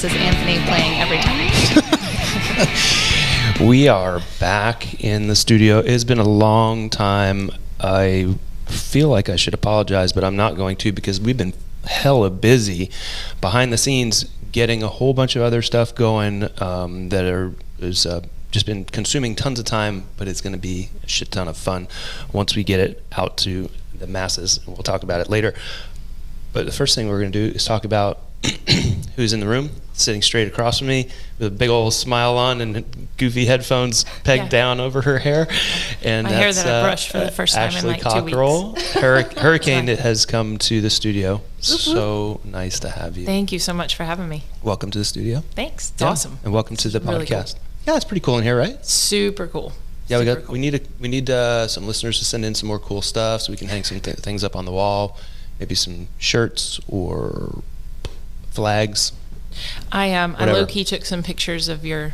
is Anthony playing every time. We are back in the studio. It's been a long time. I feel like I should apologize, but I'm not going to, because we've been hella busy behind the scenes getting a whole bunch of other stuff going that is just been consuming tons of time, but it's going to be a shit ton of fun once we get it out to the masses. We'll talk about it later. But the first thing we're going to do is talk about who's in the room, sitting straight across from me with a big old smile on and goofy headphones pegged down over her hair. And my hair that I brushed for the first time in like Cockrell, 2 weeks. Hurricane that has come to the studio. So nice to have you. Thank you so much for having me. Welcome to the studio. Thanks. It's awesome. And welcome to the really podcast. Cool. Yeah, it's pretty cool in here, right? Super cool. Yeah, we need some listeners to send in some more cool stuff so we can hang some things up on the wall, maybe some shirts or flags. I low-key took some pictures of your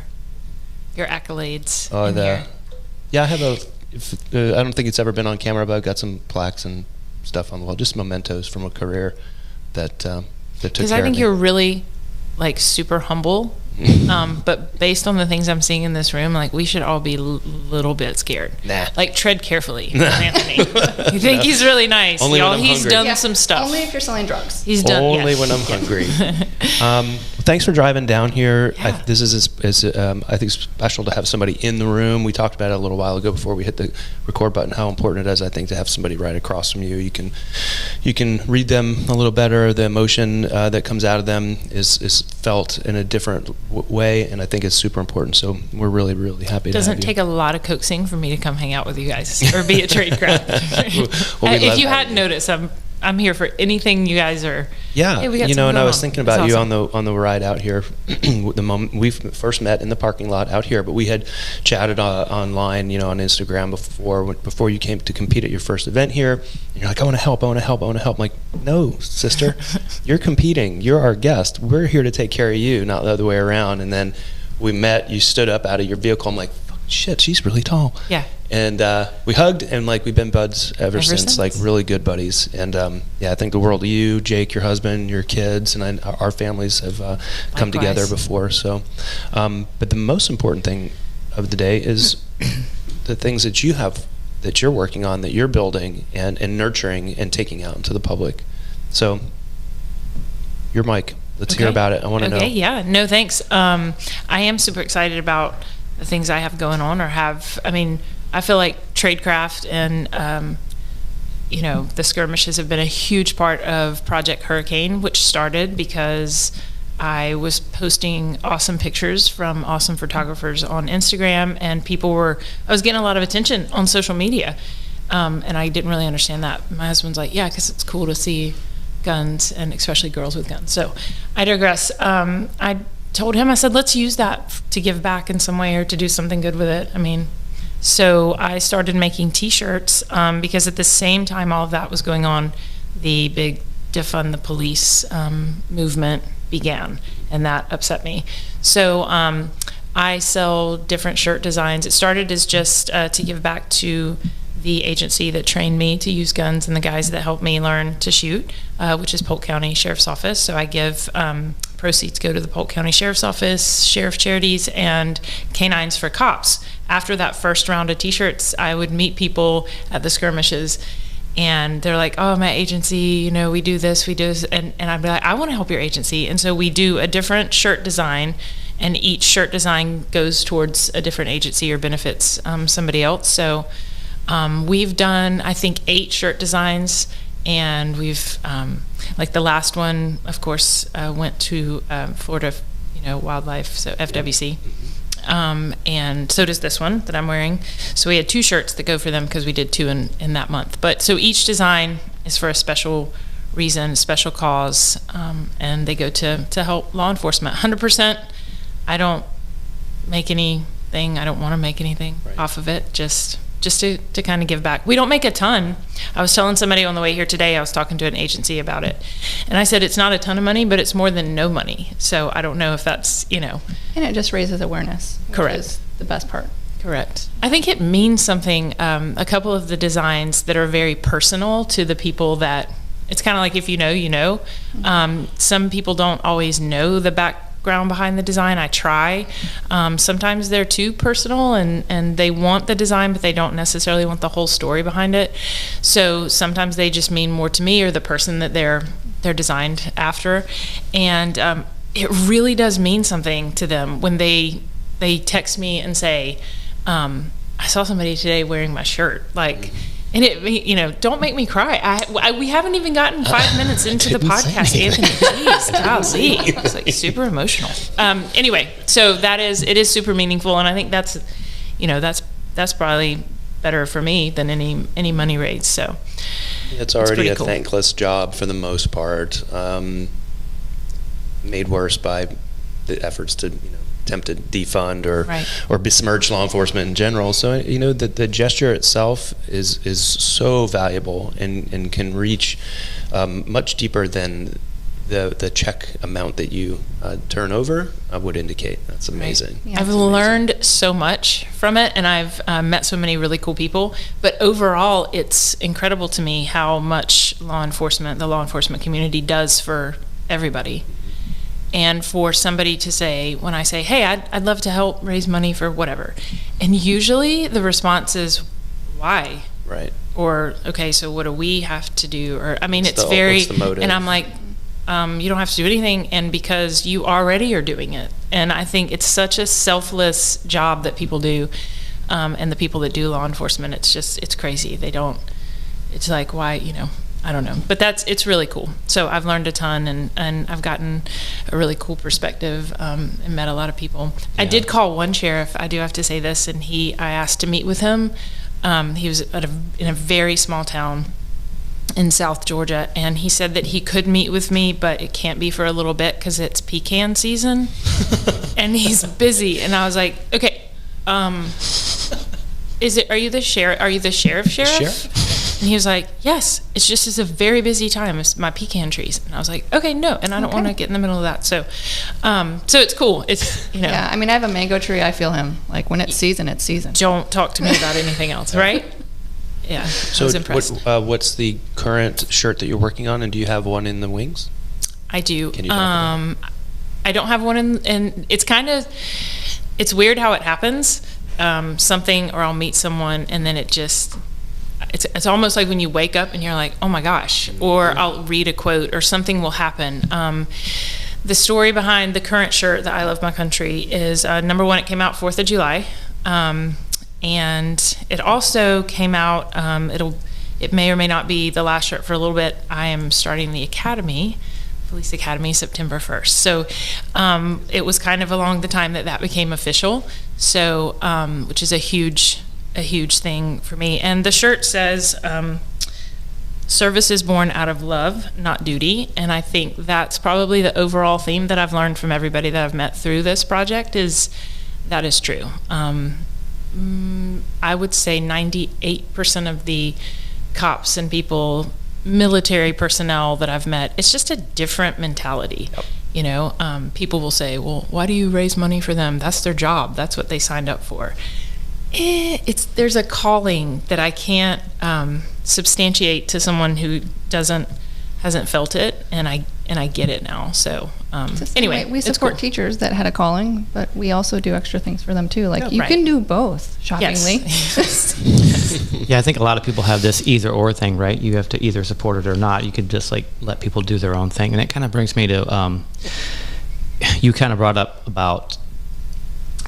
accolades. Oh, in here. Yeah, I have I don't think it's ever been on camera, but I've got some plaques and stuff on the wall, just mementos from a career that took care of me. Because I think you're really like super humble. But based on the things I'm seeing in this room, like we should all be a little bit scared. Nah. Like tread carefully, Anthony. You think he's really nice, only y'all? When I'm he's hungry. done some stuff. Only if you're selling drugs. He's done. Only when I'm hungry. Thanks for driving down here. Yeah. This is I think special to have somebody in the room. We talked about it a little while ago before we hit the record button. How important it is, I think, to have somebody right across from you. You can read them a little better. The emotion that comes out of them is felt in a different way, and I think it's super important. So we're really, really happy to have you. Doesn't take a lot of coaxing for me to come hang out with you guys or be a tradecraft. If you hadn't noticed, I'm here for anything you guys are. Yeah, hey, and I was thinking about you awesome. on the ride out here. The moment we first met in the parking lot out here, but we had chatted online, on Instagram before you came to compete at your first event here. And you're like, I want to help. I'm like, no, sister, you're competing. You're our guest. We're here to take care of you, not the other way around. And then we met. You stood up out of your vehicle. I'm like, shit, she's really tall. Yeah. And we hugged, and like we've been buds ever since, like really good buddies. And I think the world of you, Jake, your husband, your kids, and our families have come together before. So, but the most important thing of the day is the things that you have, that you're working on, that you're building and nurturing and taking out into the public. So, your mic. Let's hear about it. I want to know. Okay, yeah. No, thanks. I am super excited about the things I have going on or have. I mean, I feel like tradecraft and, the skirmishes have been a huge part of Project Hurricane, which started because I was posting awesome pictures from awesome photographers on Instagram, and I was getting a lot of attention on social media, and I didn't really understand that. My husband's like, yeah, because it's cool to see guns, and especially girls with guns. So I digress. I told him, I said, let's use that to give back in some way or to do something good with it. So I started making t-shirts because at the same time all of that was going on, the big defund the police movement began, and that upset me. So I sell different shirt designs. It started as just to give back to the agency that trained me to use guns and the guys that helped me learn to shoot, which is Polk County Sheriff's Office. So I give proceeds go to the Polk County Sheriff's Office, Sheriff Charities, and Canines for Cops. After that first round of t-shirts, I would meet people at the skirmishes, and they're like, oh, my agency, we do this, and I'd be like, I want to help your agency. And so we do a different shirt design, and each shirt design goes towards a different agency or benefits somebody else. So we've done, I think, 8 shirt designs, and we've, like the last one, of course, went to Florida, Wildlife, so FWC. And so does this one that I'm wearing. So we had 2 shirts that go for them because we did 2 in that month. But so each design is for a special reason, special cause, and they go to help law enforcement. 100%, I don't make anything, I don't want to make anything off of it, just to kind of give back. We don't make a ton. I was telling somebody on the way here today, I was talking to an agency about it, and I said it's not a ton of money, but it's more than no money. So I don't know if that's, And it just raises awareness. Correct. Which is the best part. Correct. I think it means something. A couple of the designs that are very personal to the people that, it's kind of like if you know, you know. Some people don't always know the background behind the design. I try. Sometimes they're too personal, and they want the design, but they don't necessarily want the whole story behind it. So sometimes they just mean more to me or the person that they're designed after. And it really does mean something to them when they text me and say, I saw somebody today wearing my shirt. Like, and it, don't make me cry. We haven't even gotten 5 minutes into the podcast, Anthony. Jeez, golly, it's like super emotional. Anyway, so it is super meaningful, and I think that's probably better for me than any money raised. So it's already a cool. thankless job for the most part, made worse by the efforts to attempt to defund or besmirch law enforcement in general. So the gesture itself is so valuable and can reach much deeper than the check amount that you turn over would indicate. That's amazing. Yeah, I've learned so much from it, and I've met so many really cool people. But overall, it's incredible to me how much the law enforcement community does for everybody. And for somebody to say, when I say, hey, I'd love to help raise money for whatever, and usually the response is, why? Right. Or, okay, so what do we have to do? Or, I mean, what's the motive? And I'm like, you don't have to do anything, and because you already are doing it. And I think it's such a selfless job that people do, and the people that do law enforcement, it's crazy. It's like, why, I don't know, but it's really cool. So I've learned a ton, and I've gotten a really cool perspective, and met a lot of people. Yeah. I did call one sheriff, I do have to say this, and I asked to meet with him. He was in a very small town in South Georgia, and he said that he could meet with me, but it can't be for a little bit because it's pecan season, and he's busy. And I was like, okay, are you the sheriff? Are you the sheriff? And he was like, yes, it's a very busy time. It's my pecan trees. And I was like, okay, no, and I don't want to get in the middle of that. So it's cool. It's, Yeah, I mean, I have a mango tree. I feel him. Like, when it's season, it's season. Don't talk to me about anything else, right? Yeah, so I was impressed. What's the current shirt that you're working on, and do you have one in the wings? I do. Can you talk about it? I don't have one and it's weird how it happens. Something, or I'll meet someone, and then it's almost like when you wake up and you're like, oh my gosh, or I'll read a quote or something will happen. The story behind the current shirt, that I Love My Country, is number one, it came out 4th of July. And it also came out, it may or may not be the last shirt for a little bit. I am starting the Academy, Police Academy, September 1st. So it was kind of along the time that became official. So, which is a huge thing for me. And the shirt says, service is born out of love, not duty. And I think that's probably the overall theme that I've learned from everybody that I've met through this project is true. I would say 98% of the cops and people, military personnel that I've met, it's just a different mentality. Yep. People will say, well, why do you raise money for them? That's their job. That's what they signed up for. There's a calling that I can't substantiate to someone who hasn't felt it, and I get it now. So anyway, we support teachers that had a calling, but we also do extra things for them too. Like you can do both, shockingly. Yes. Yeah, I think a lot of people have this either or thing, right? You have to either support it or not. You could just let people do their own thing, and it kind of brings me to you kind of brought up about,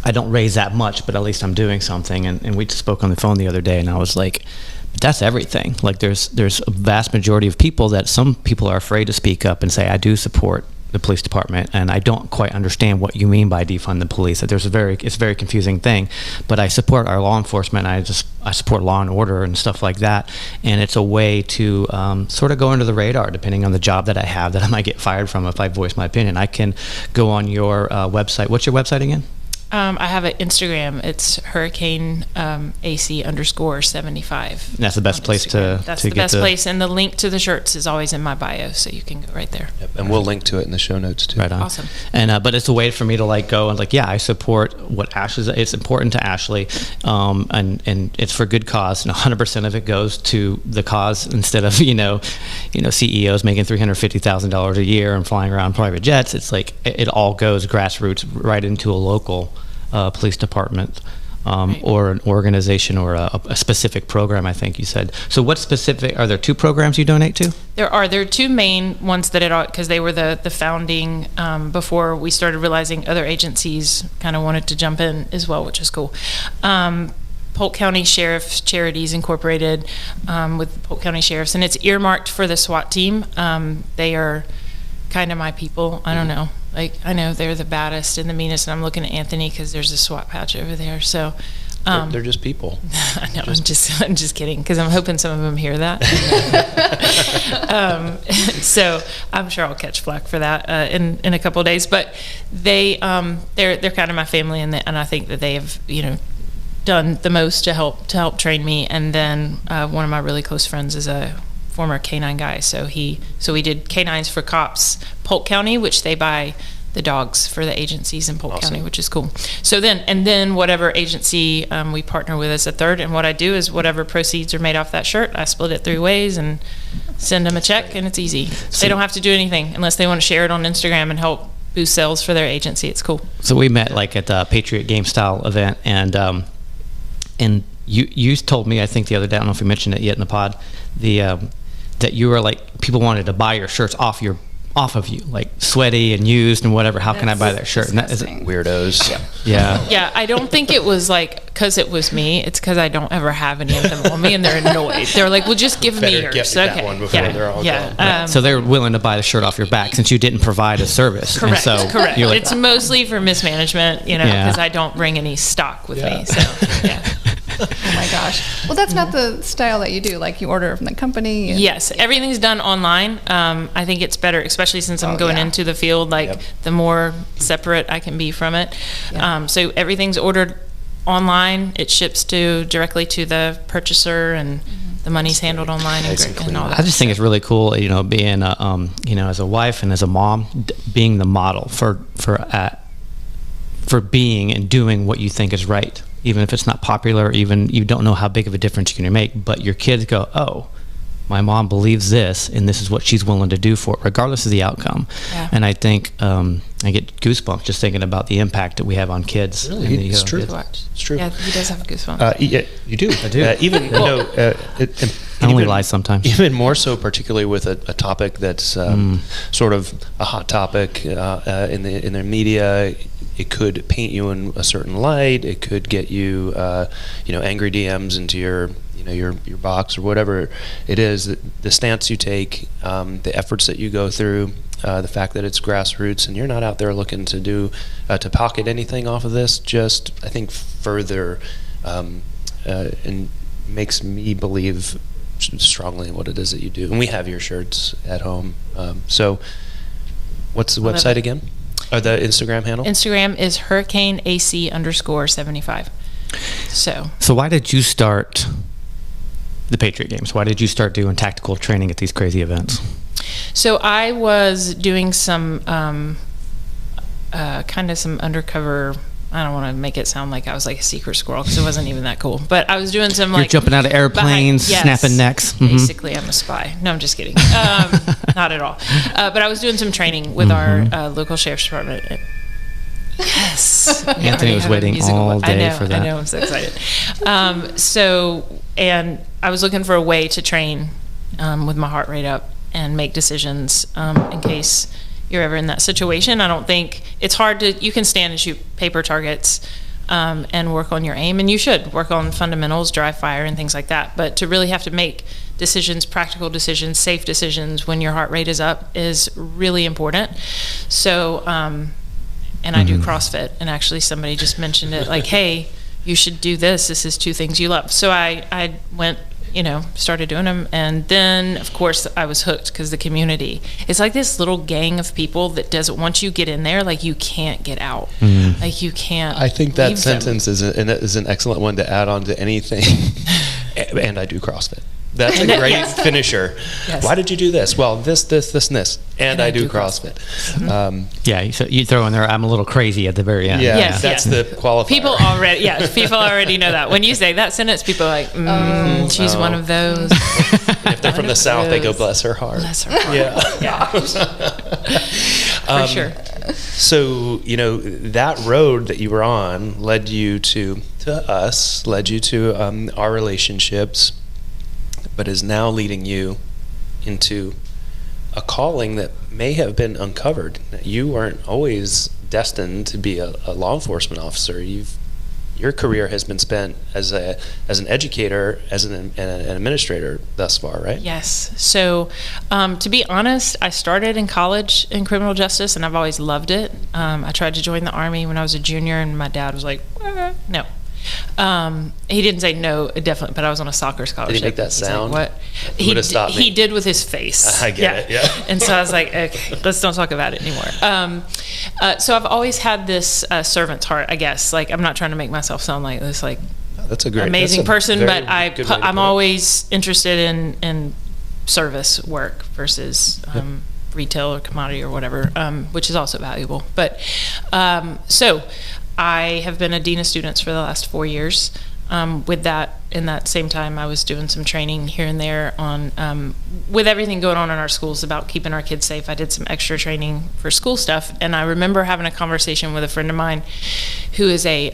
I don't raise that much, but at least I'm doing something. And we spoke on the phone the other day, and I was like, but that's everything. Like there's a vast majority of people that some people are afraid to speak up and say, I do support the police department, and I don't quite understand what you mean by defund the police. That it's a very confusing thing, but I support our law enforcement. I support law and order and stuff like that, and it's a way to sort of go under the radar depending on the job that I have that I might get fired from if I voice my opinion. I can go on your website. What's your website again? I have an Instagram. It's Hurricane AC_75. That's the best place to That's to the get best place, and the link to the shirts is always in my bio, so you can go right there. Yep. And we'll link to it in the show notes too. Right on. Awesome. And but it's a way for me to like go and like, yeah, I support what Ashley's. It's important to Ashley, and it's for good cause. And 100% of it goes to the cause instead of CEOs making $350,000 a year and flying around private jets. It's like it all goes grassroots right into a local police department. Right. Or an organization or a specific program, I think you said. So what specific, are there 2 programs you donate to? There are 2 main ones that because they were the founding before we started realizing other agencies kind of wanted to jump in as well, which is cool. Polk County Sheriff's Charities Incorporated with Polk County Sheriffs, and it's earmarked for the SWAT team. They are kind of my people. I don't know. Like, I know they're the baddest and the meanest, and I'm looking at Anthony because there's a SWAT patch over there. So They're just people. I know. I'm just kidding because I'm hoping some of them hear that. So I'm sure I'll catch flack for that in a couple of days. But they're kind of my family, and I think that they have done the most to help train me. And then one of my really close friends is a former K-9 guy, so we did K-9s for cops, Polk County, which they buy the dogs for the agencies in Polk County, which is cool. So then whatever agency we partner with as a third, and what I do is whatever proceeds are made off that shirt, I split it 3 ways and send them a check, and it's easy. They don't have to do anything unless they want to share it on Instagram and help boost sales for their agency. It's cool. So we met like at the Patriot Games style event, and you told me, I think the other day, I don't know if you mentioned it yet in the pod, that you were like, people wanted to buy your shirts off of you, like sweaty and used and whatever. How can I buy that shirt? And that is Weirdos. Yeah. I don't think it was like because it was me. It's because I don't ever have any of them on me, and they're annoyed. They're like, "Well, just give me yours." Get that one before they're all gone. So they're willing to buy the shirt off your back since you didn't provide a service. Correct. And so correct. You're like, It's mostly for mismanagement, because I don't bring any stock with me. So yeah. Oh my gosh. Well, that's not the style that you do. Like you order from the company. Yes, everything's done online. I think it's better, especially since I'm going into the field. Like the more separate I can be from it. Yeah. So everything's ordered online. It ships directly to the purchaser, and the money's handled online and all that. I just think it's really cool, being as a wife and as a mom, being the model for being and doing what you think is right. Even if it's not popular, even you don't know how big of a difference you can make, but your kids go, oh, my mom believes this, and this is what she's willing to do for it, regardless of the outcome. Yeah. And I think I get goosebumps just thinking about the impact that we have on kids. Really? It's true. It's true. Yeah, he does have goosebumps. Yeah, you do. I do. Even I only lie sometimes. Even more so, particularly with a topic that's sort of a hot topic in the media. It could paint you in a certain light. It could get you, angry DMs into your box or whatever it is. The stance you take, the efforts that you go through, the fact that it's grassroots and you're not out there looking to do to pocket anything off of this. Just I think further and makes me believe strongly in what it is that you do. And we have your shirts at home. So, what's the website again? Or the Instagram handle? Instagram is Hurricane AC_75. So why did you start the Patriot Games? Why did you start doing tactical training at these crazy events? So I was doing some kind of some undercover. I don't want to make it sound like I was like a secret squirrel because it wasn't even that cool. But I was doing some You're jumping out of airplanes, snapping necks. Basically, I'm a spy. No, I'm just kidding. Not at all. But I was doing some training with our local sheriff's department. Yes. Anthony was waiting all day for that. I know. I'm so excited. And I was looking for a way to train with my heart rate up and make decisions in case you're ever in that situation. I don't think it's hard you can stand and shoot paper targets and work on your aim, and you should work on fundamentals, dry fire, and things like that. But to really have to make decisions, practical decisions, safe decisions when your heart rate is up is really important. So, and I do CrossFit, and actually somebody just mentioned it, like, hey, you should do this. This is 2 things you love. So I went started doing them. And then, of course, I was hooked because the community. It's like this little gang of people that doesn't, once you get in there, like you can't get out. Like you can't. I think that leave sentence is an excellent one to add on to anything. And I do CrossFit. That's a great finisher. Yes. Why did you do this? Well, this, and this. And I do CrossFit. So you throw in there, I'm a little crazy at the very end. Yeah, Yes, that's yes. the qualifier. People already know that. When you say that sentence, people are like, she's one of those. And if they're from the South, they go, bless her heart. Bless her heart. Yeah. For sure. So, that road that you were on led you to us, led you to our relationships, but is now leading you into a calling that may have been uncovered. You weren't always destined to be a law enforcement officer. Your career has been spent as an educator, as an administrator thus far, right? Yes. So, to be honest, I started in college in criminal justice, and I've always loved it. I tried to join the Army when I was a junior, and my dad was like, no. He didn't say no, definitely, but I was on a soccer scholarship. Did he make that sound? Like, what? He did with his face. I get it, yeah. And so I was like, okay, let's don't talk about it anymore. So I've always had this servant's heart, I guess. Like, I'm not trying to make myself sound like this, like, that's a great, amazing person, but I'm always always interested in service work versus retail or commodity or whatever, which is also valuable. But so I have been a dean of students for the last 4 years. With that, in that same time, I was doing some training here and there on, with everything going on in our schools about keeping our kids safe. I did some extra training for school stuff, and I remember having a conversation with a friend of mine who is a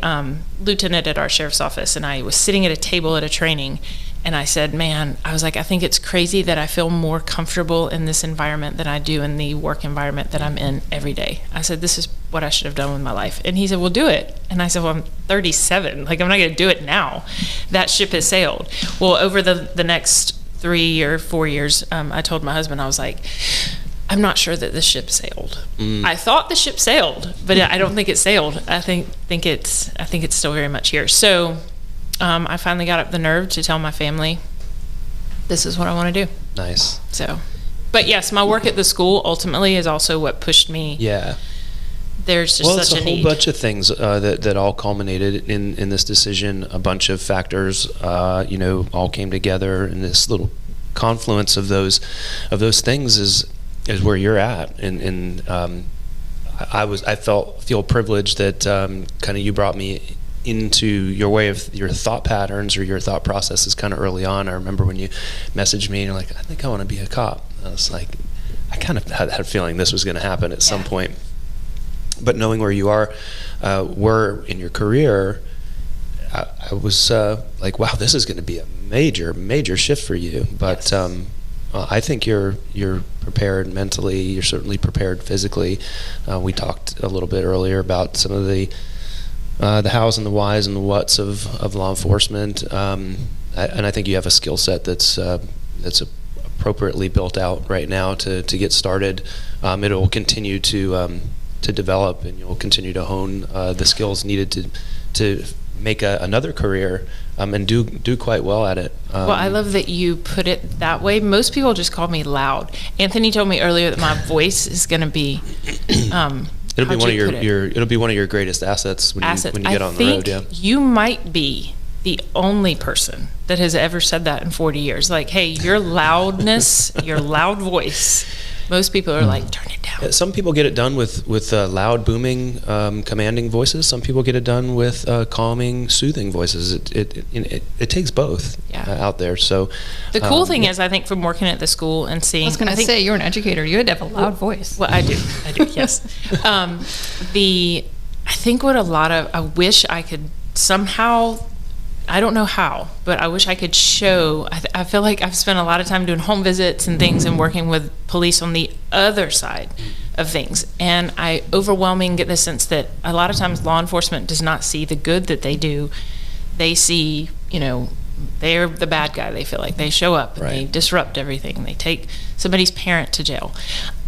lieutenant at our sheriff's office, and I was sitting at a table at a training, and I said, man, I was like, I think it's crazy that I feel more comfortable in this environment than I do in the work environment that I'm in every day. I said, this is what I should have done with my life. And he said, well, do it. And I said, well, I'm 37. Like, I'm not going to do it now. That ship has sailed. Well, over the next 3 or 4 years, I told my husband, I was like, I'm not sure that the ship sailed. I thought the ship sailed, but I don't think it sailed. I think it's still very much here. So I finally got up the nerve to tell my family, this is what I want to do. nice. So, but yes, my work at the school ultimately is also what pushed me. Yeah. There's just It's such a a whole need. bunch of things that all culminated in this decision. A bunch of factors, all came together, and this little confluence of those things is where you're at. And I feel privileged that kind of you brought me into your thought patterns or your thought processes kind of early on. I remember when you messaged me and you're like, I think I want to be a cop. I was like, I kind of had a feeling this was going to happen at some point. But knowing where you were in your career, I was like, wow, this is going to be a major shift for you. But I think you're prepared mentally. You're certainly prepared physically. We talked a little bit earlier about some of the hows and the whys and the whats of law enforcement, and I think you have a skill set that's appropriately built out right now to get started. It will continue to develop, and you'll continue to hone the skills needed to make another career and do quite well at it. Well, I love that you put it that way. Most people just call me loud. Anthony told me earlier that my voice is going to be. It'll be one of it'll be one of your greatest assets when you get on the road. Yeah. You might be the only person that has ever said that in 40 years. Like, hey, your loudness, your loud voice. Most people are like, turn it down. Some people get it done with loud, booming, commanding voices. Some people get it done with calming, soothing voices. It takes both out there. So the cool thing is, I think, from working at the school and seeing. I was going to say, you're an educator. You had to have a loud voice. Well, I do. Yes. I think I wish I could somehow. I don't know how, but I wish I could show. I feel like I've spent a lot of time doing home visits and things and working with police on the other side of things. And I overwhelmingly get the sense that a lot of times law enforcement does not see the good that they do. They see, they're the bad guy. They feel like they show up and they disrupt everything. They take somebody's parent to jail.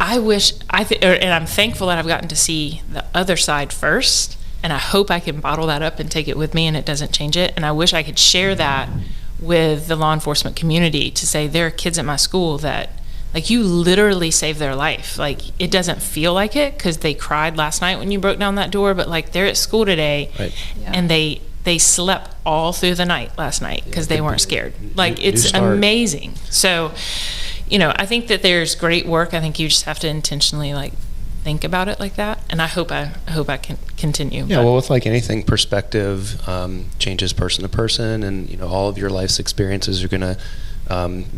And I'm thankful that I've gotten to see the other side first. And I hope I can bottle that up and take it with me and it doesn't change it. And I wish I could share that with the law enforcement community to say there are kids at my school that, like, you literally saved their life. Like, it doesn't feel like it because they cried last night when you broke down that door, but like they're at school today, Right. and they slept all through the night last night because they weren't scared. Like, it's amazing. So, you know, I think that there's great work. I think you just have to intentionally like think about it like that, and I hope I can continue. Yeah, well, with like anything, perspective changes person to person, and you know, all of your life's experiences are going to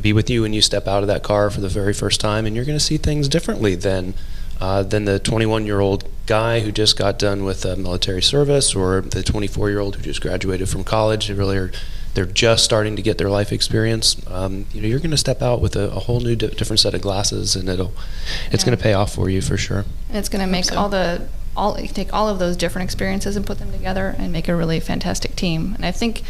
be with you when you step out of that car for the very first time, and you're going to see things differently than the 21-year-old guy who just got done with military service, or the 24-year-old who just graduated from college. They're just starting to get their life experience. You know, you're going to step out with a whole new different set of glasses, and it's going to pay off for you for sure. And it's going to make you take all of those different experiences and put them together and make a really fantastic team. And I think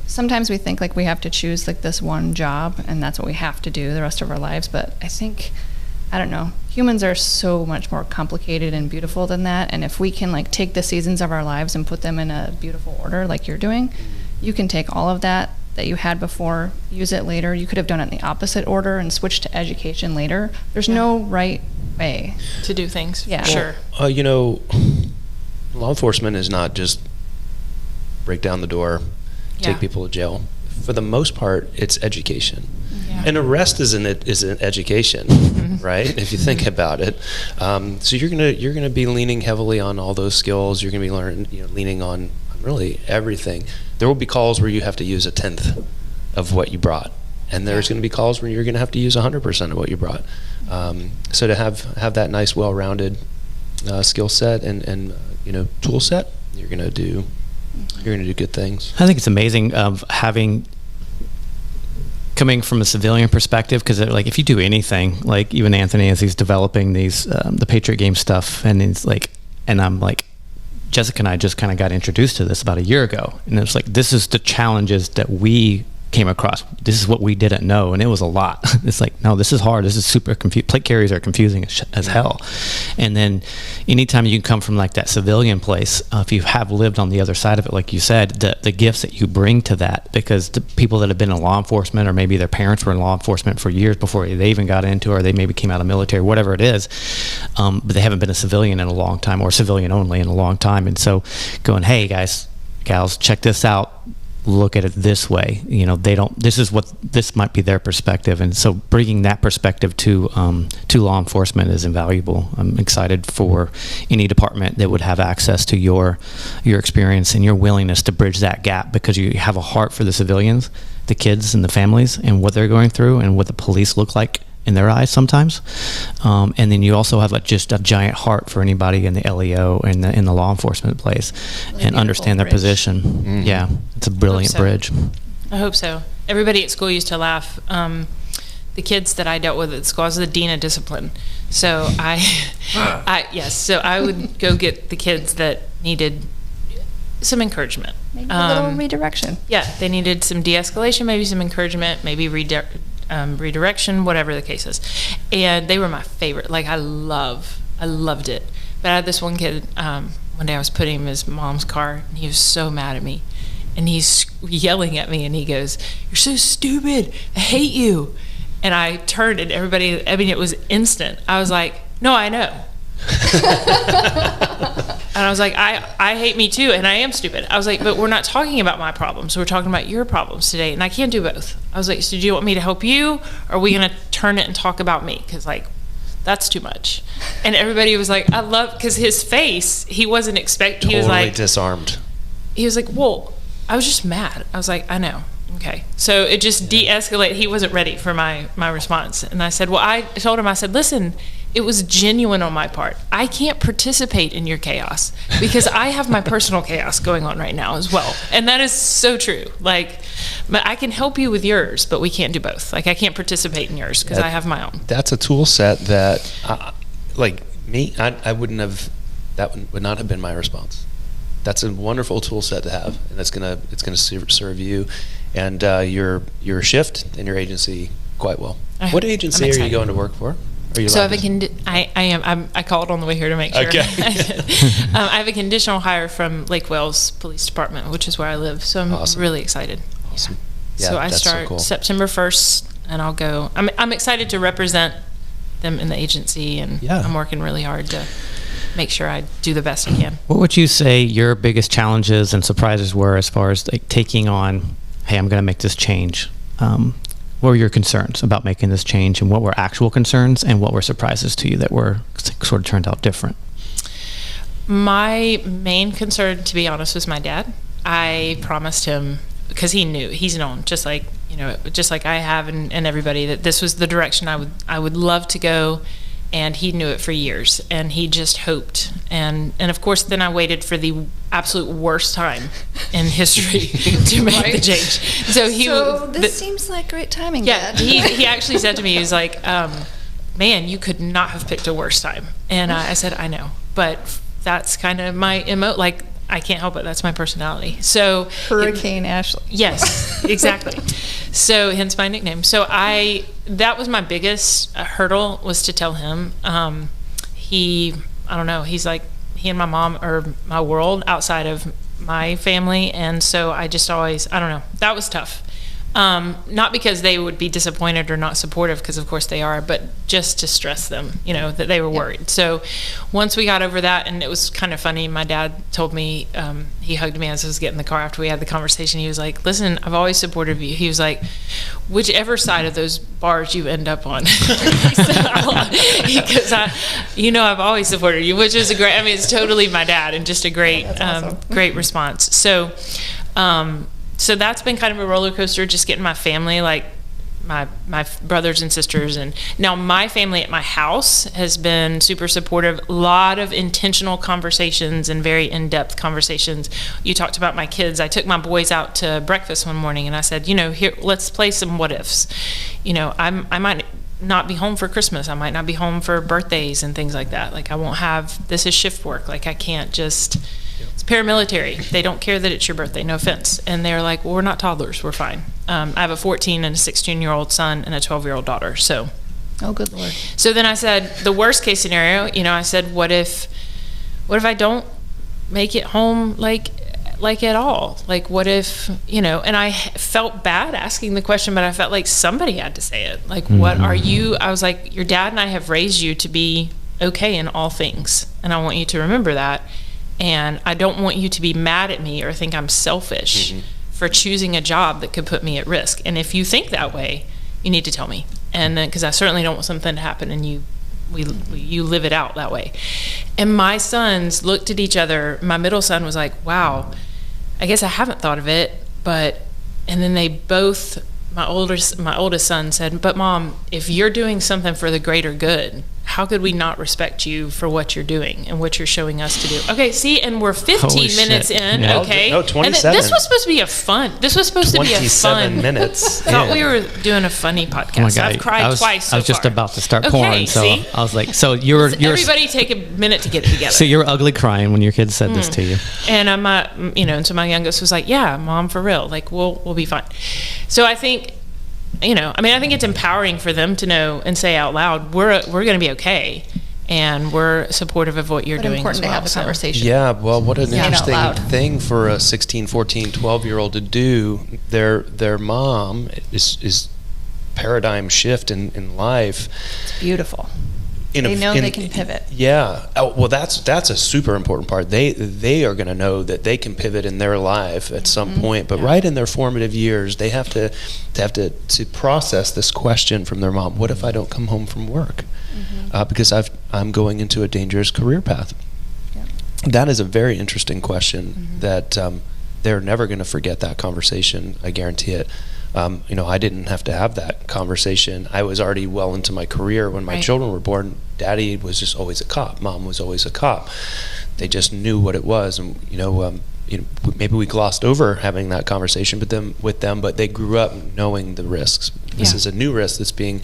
sometimes we think like we have to choose like this one job and that's what we have to do the rest of our lives. But I think, I don't know, humans are so much more complicated and beautiful than that. And if we can like take the seasons of our lives and put them in a beautiful order like you're doing, you can take all of that you had before, use it later. You could have done it in the opposite order and switched to education later. There's no right way to do things. Yeah. Sure. You know, law enforcement is not just break down the door, take people to jail. For the most part, it's education. Yeah. And arrest is an education, right? If you think about it. So you're gonna be leaning heavily on all those skills. You're gonna be leaning on really everything. There will be calls where you have to use 1/10 of what you brought, and there's going to be calls where you're going to have to use 100% of what you brought. So to have that nice, well-rounded skill set and tool set, you're going to do good things. I think it's amazing of coming from a civilian perspective, because like if you do anything, like even Anthony as he's developing these the Patriot Games stuff, and it's like, and I'm like, Jessica and I just kind of got introduced to this about a year ago, and it's like, this is the challenges that we came across. This is what we didn't know, and it was a lot. It's like, no, this is hard. This is super confusing. Plate carriers are confusing as hell. And then anytime you can come from like that civilian place, if you have lived on the other side of it, like you said, the gifts that you bring to that, because the people that have been in law enforcement, or maybe their parents were in law enforcement for years before they even got into it, or they maybe came out of military, whatever it is, but they haven't been a civilian in a long time, or civilian only in a long time. And so going, hey guys, gals, check this out. Look at it this way. You know, this might be their perspective, and so bringing that perspective to law enforcement is invaluable. I'm excited for any department that would have access to your experience and your willingness to bridge that gap, because you have a heart for the civilians, the kids and the families, and what they're going through, and what the police look like in their eyes sometimes, and then you also have just a giant heart for anybody in the LEO and in the law enforcement place, and understand their position. Yeah, it's a brilliant bridge. I hope so. Everybody at school used to laugh. The kids that I dealt with at school, I was the dean of discipline. So so I would go get the kids that needed some encouragement. Maybe a little redirection. Yeah, they needed some de-escalation, maybe some encouragement, maybe redirection, whatever the case is. And they were my favorite. Like, I loved it. But I had this one kid, one day I was putting him in his mom's car, and he was so mad at me. And he's yelling at me, and he goes, "You're so stupid. I hate you." And I turned, and everybody, I mean, it was instant. I was like, "No, I know." And I was like, I hate me too, and I am stupid. I was like, but we're not talking about my problems. We're talking about your problems today, and I can't do both. I was like, so do you want me to help you, or are we going to turn it and talk about me? Because, like, that's too much. And everybody was like, because his face, he wasn't expecting. He was like disarmed. He was like, well, I was just mad. I was like, I know. Okay. So it just de-escalated. He wasn't ready for my response. And I said, well, I told him, I said, listen, it was genuine on my part. I can't participate in your chaos because I have my personal chaos going on right now as well. And that is so true. Like, but I can help you with yours, but we can't do both. Like, I can't participate in yours because I have my own. That's a tool set that, like me, I wouldn't have, that would not have been my response. That's a wonderful tool set to have, and it's gonna serve you and your shift and your agency quite well. What agency are you going to work for? So I called on the way here to make sure. Okay. I have a conditional hire from Lake Wales Police Department, which is where I live. So I'm really excited. Awesome. Yeah, So I that's so start cool. September 1st, and I'll go. I'm excited to represent them in the agency, and Yeah. I'm working really hard to make sure I do the best I can. What would you say your biggest challenges and surprises were as far as like taking on, hey, I'm going to make this change? What were your concerns about making this change, and what were actual concerns, and what were surprises to you that were sort of turned out different? My main concern, to be honest, was my dad. I promised him, because he's known, just like I have, and everybody, that this was the direction I would love to go, and he knew it for years, and he just hoped, and of course then I waited for the absolute worst time in history to make the change. So this seems like great timing. Yeah, Dad. he actually said to me, he was like, man, you could not have picked a worse time. And I said, I know, but that's kind of my like, I can't help it. That's my personality. So Hurricane Ashley. Yes, exactly. So hence my nickname. So that was my biggest hurdle, was to tell him. I don't know, he's like, he and my mom are my world outside of my family. And so I just always, I don't know, that was tough. Not because they would be disappointed or not supportive, because of course they are, but just to stress them, that they were worried. So once we got over that, and it was kind of funny, my dad told me, he hugged me as I was getting in the car after we had the conversation. He was like, listen, I've always supported you. He was like, whichever side of those bars you end up on. Because I've always supported you, which is it's totally my dad, and just a great, awesome. great response. So that's been kind of a roller coaster, just getting my family, like my brothers and sisters. And now my family at my house has been super supportive. A lot of intentional conversations and very in-depth conversations. You talked about my kids. I took my boys out to breakfast one morning, and I said, here, let's play some what ifs. I might not be home for Christmas. I might not be home for birthdays and things like that. Like, I won't have, this is shift work. Like, I can't just... It's paramilitary. They don't care that it's your birthday, no offense. And they're like, well, we're not toddlers, we're fine. I have a 14 and a 16-year-old son and a 12-year-old daughter. So, Oh, good Lord. so then I said, the worst case scenario, I said, what if I don't make it home like at all? Like, what if, and I felt bad asking the question, but I felt like somebody had to say it. Like, what are you? I was like, your dad and I have raised you to be okay in all things, and I want you to remember that. And I don't want you to be mad at me or think I'm selfish for choosing a job that could put me at risk. And if you think that way, you need to tell me. And then, because I certainly don't want something to happen and you live it out that way. And my sons looked at each other. My middle son was like, wow, I guess I haven't thought of it. And then they both, my oldest son said, but Mom, if you're doing something for the greater good, how could we not respect you for what you're doing and what you're showing us to do? Okay, see, and we're 15 Holy minutes shit. in, Yeah. okay? No, 27. And this was supposed to be a fun, 27 minutes. Thought in. we were doing a funny podcast. Oh my God. I've cried twice so I was just far. about to start Okay, pouring, so see? I was like, so you're Everybody take a minute to get it together. so you're ugly crying when your kids said this to you. And and so my youngest was like, yeah, Mom, for real, like we'll be fine. So I think, I think it's empowering for them to know and say out loud, we're going to be okay, and we're supportive of what you're But doing important as to well. have the So- conversation. Yeah, well, what an Saying out interesting loud. thing for a 16, 14, 12-year-old to do. Their mom is paradigm shift in life. It's beautiful. They they can pivot. Yeah. Oh, well, that's a super important part. They are going to know that they can pivot in their life at some point, but right in their formative years, they have to process this question from their mom. What if I don't come home from work? Because I'm going into a dangerous career path. Yeah. That is a very interesting question that they're never going to forget that conversation. I guarantee it. I didn't have to have that conversation. I was already well into my career when my Right. children were born. Daddy was just always a cop. Mom was always a cop. They just knew what it was, and maybe we glossed over having that conversation with them, but they grew up knowing the risks. This Yeah. is a new risk that's being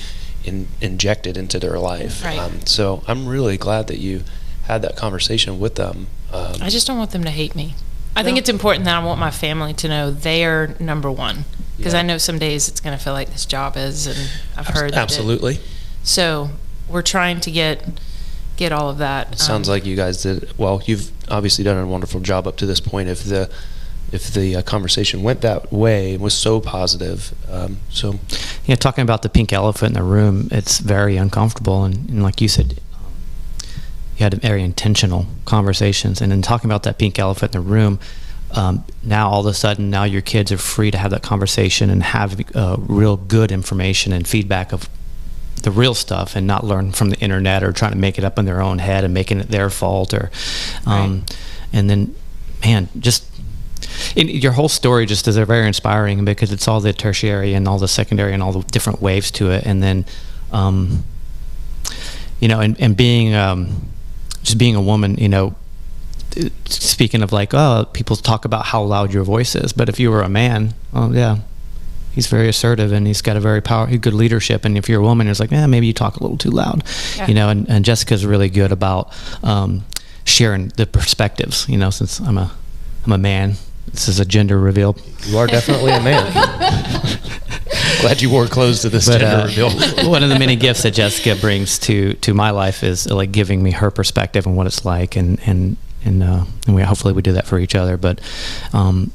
injected into their life. Right. So I'm really glad that you had that conversation with them. I just don't want them to hate me. I think it's important that I want my family to know they are number one, because Yeah. I know some days it's going to feel like this job is, and I've heard that Absolutely. So we're trying to get all of that. It sounds like you guys did well. You've obviously done a wonderful job up to this point. If if the conversation went that way, was so positive. So, talking about the pink elephant in the room, it's very uncomfortable, and like you said, you had very intentional conversations. And in talking about that pink elephant in the room, now all of a sudden, now your kids are free to have that conversation and have real good information and feedback of the real stuff, and not learn from the internet or trying to make it up in their own head and making it their fault. Or, and then, man, just your whole story just is very inspiring, because it's all the tertiary and all the secondary and all the different waves to it. And then, and being just being a woman, speaking of like, people talk about how loud your voice is, but if you were a man, he's very assertive and he's got a very good leadership. And if you're a woman, it's like, maybe you talk a little too loud, and Jessica's really good about sharing the perspectives, since I'm a man. This is a gender reveal. You are definitely a man. Glad you wore clothes to this gender reveal. One of the many gifts that Jessica brings to my life is like giving me her perspective on what it's like, and we hopefully we do that for each other. But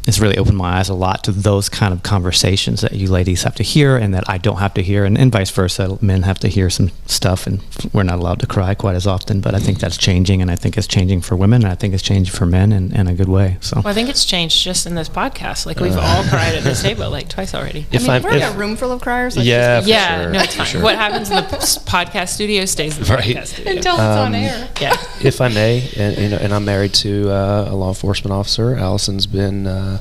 it's really opened my eyes a lot to those kind of conversations that you ladies have to hear and that I don't have to hear, and vice versa. Men have to hear some stuff, and we're not allowed to cry quite as often. But I think that's changing, and I think it's changing for women, and I think it's changing for men in a good way. So I think it's changed just in this podcast. Like we've all cried at this table like twice already. We're in a room full of criers. Like yeah, sure. No, it's fine. Sure. What happens in the podcast studio stays in the podcast studio until it's on air. Yeah. If I may, and I'm married to a law enforcement officer. Allison's been a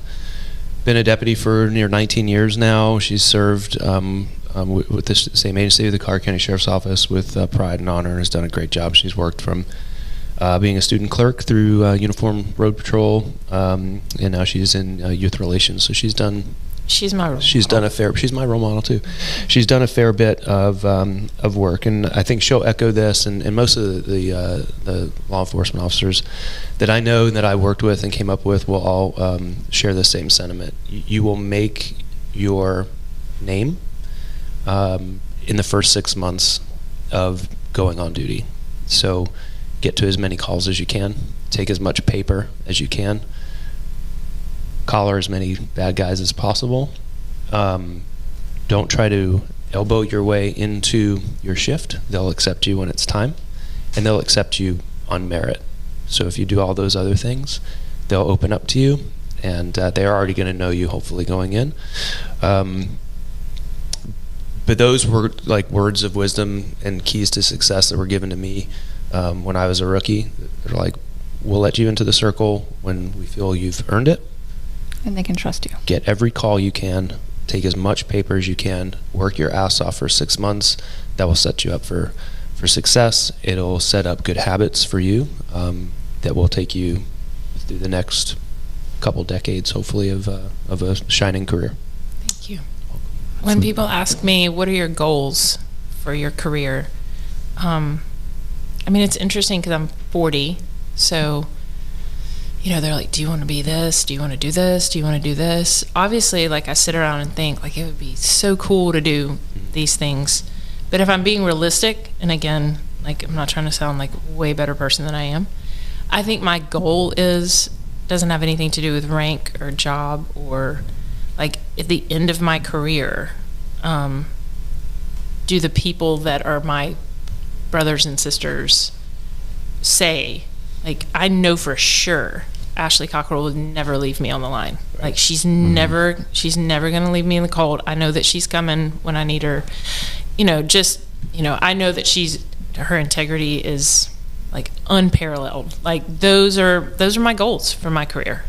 deputy for near 19 years now. She's served with the same agency, the Collier County Sheriff's Office, with pride and honor, and has done a great job. She's worked from being a student clerk through Uniform Road Patrol, and now she's in youth relations. So she's done. She's my role model. She's my role model too. She's done a fair bit of work, and I think she'll echo this. And most of the law enforcement officers that I know and that I worked with and came up with will all share the same sentiment. You will make your name in the first 6 months of going on duty. So get to as many calls as you can, take as much paper as you can, collar as many bad guys as possible. Don't try to elbow your way into your shift. They'll accept you when it's time, and they'll accept you on merit. So if you do all those other things, they'll open up to you, and they're already going to know you, hopefully, going in. But those were like words of wisdom and keys to success that were given to me when I was a rookie. They're like, we'll let you into the circle when we feel you've earned it. And they can trust you. Get every call you can. Take as much paper as you can. Work your ass off for 6 months. That will set you up for success. It'll set up good habits for you that will take you through the next couple decades, hopefully, of a shining career. Thank you. When people ask me, what are your goals for your career? It's interesting because I'm 40, so they're like, do you want to be this? Do you want to do this? Do you want to do this? Obviously, like, I sit around and think, like, it would be so cool to do these things. But if I'm being realistic, and again, like, I'm not trying to sound like a way better person than I am, I think my goal doesn't have anything to do with rank or job or, like, at the end of my career, do the people that are my brothers and sisters say, like, I know for sure Ashley Cockrell would never leave me on the line. Right. Like, she's never going to leave me in the cold. I know that she's coming when I need her. I know that her integrity is, like, unparalleled. Like, those are my goals for my career,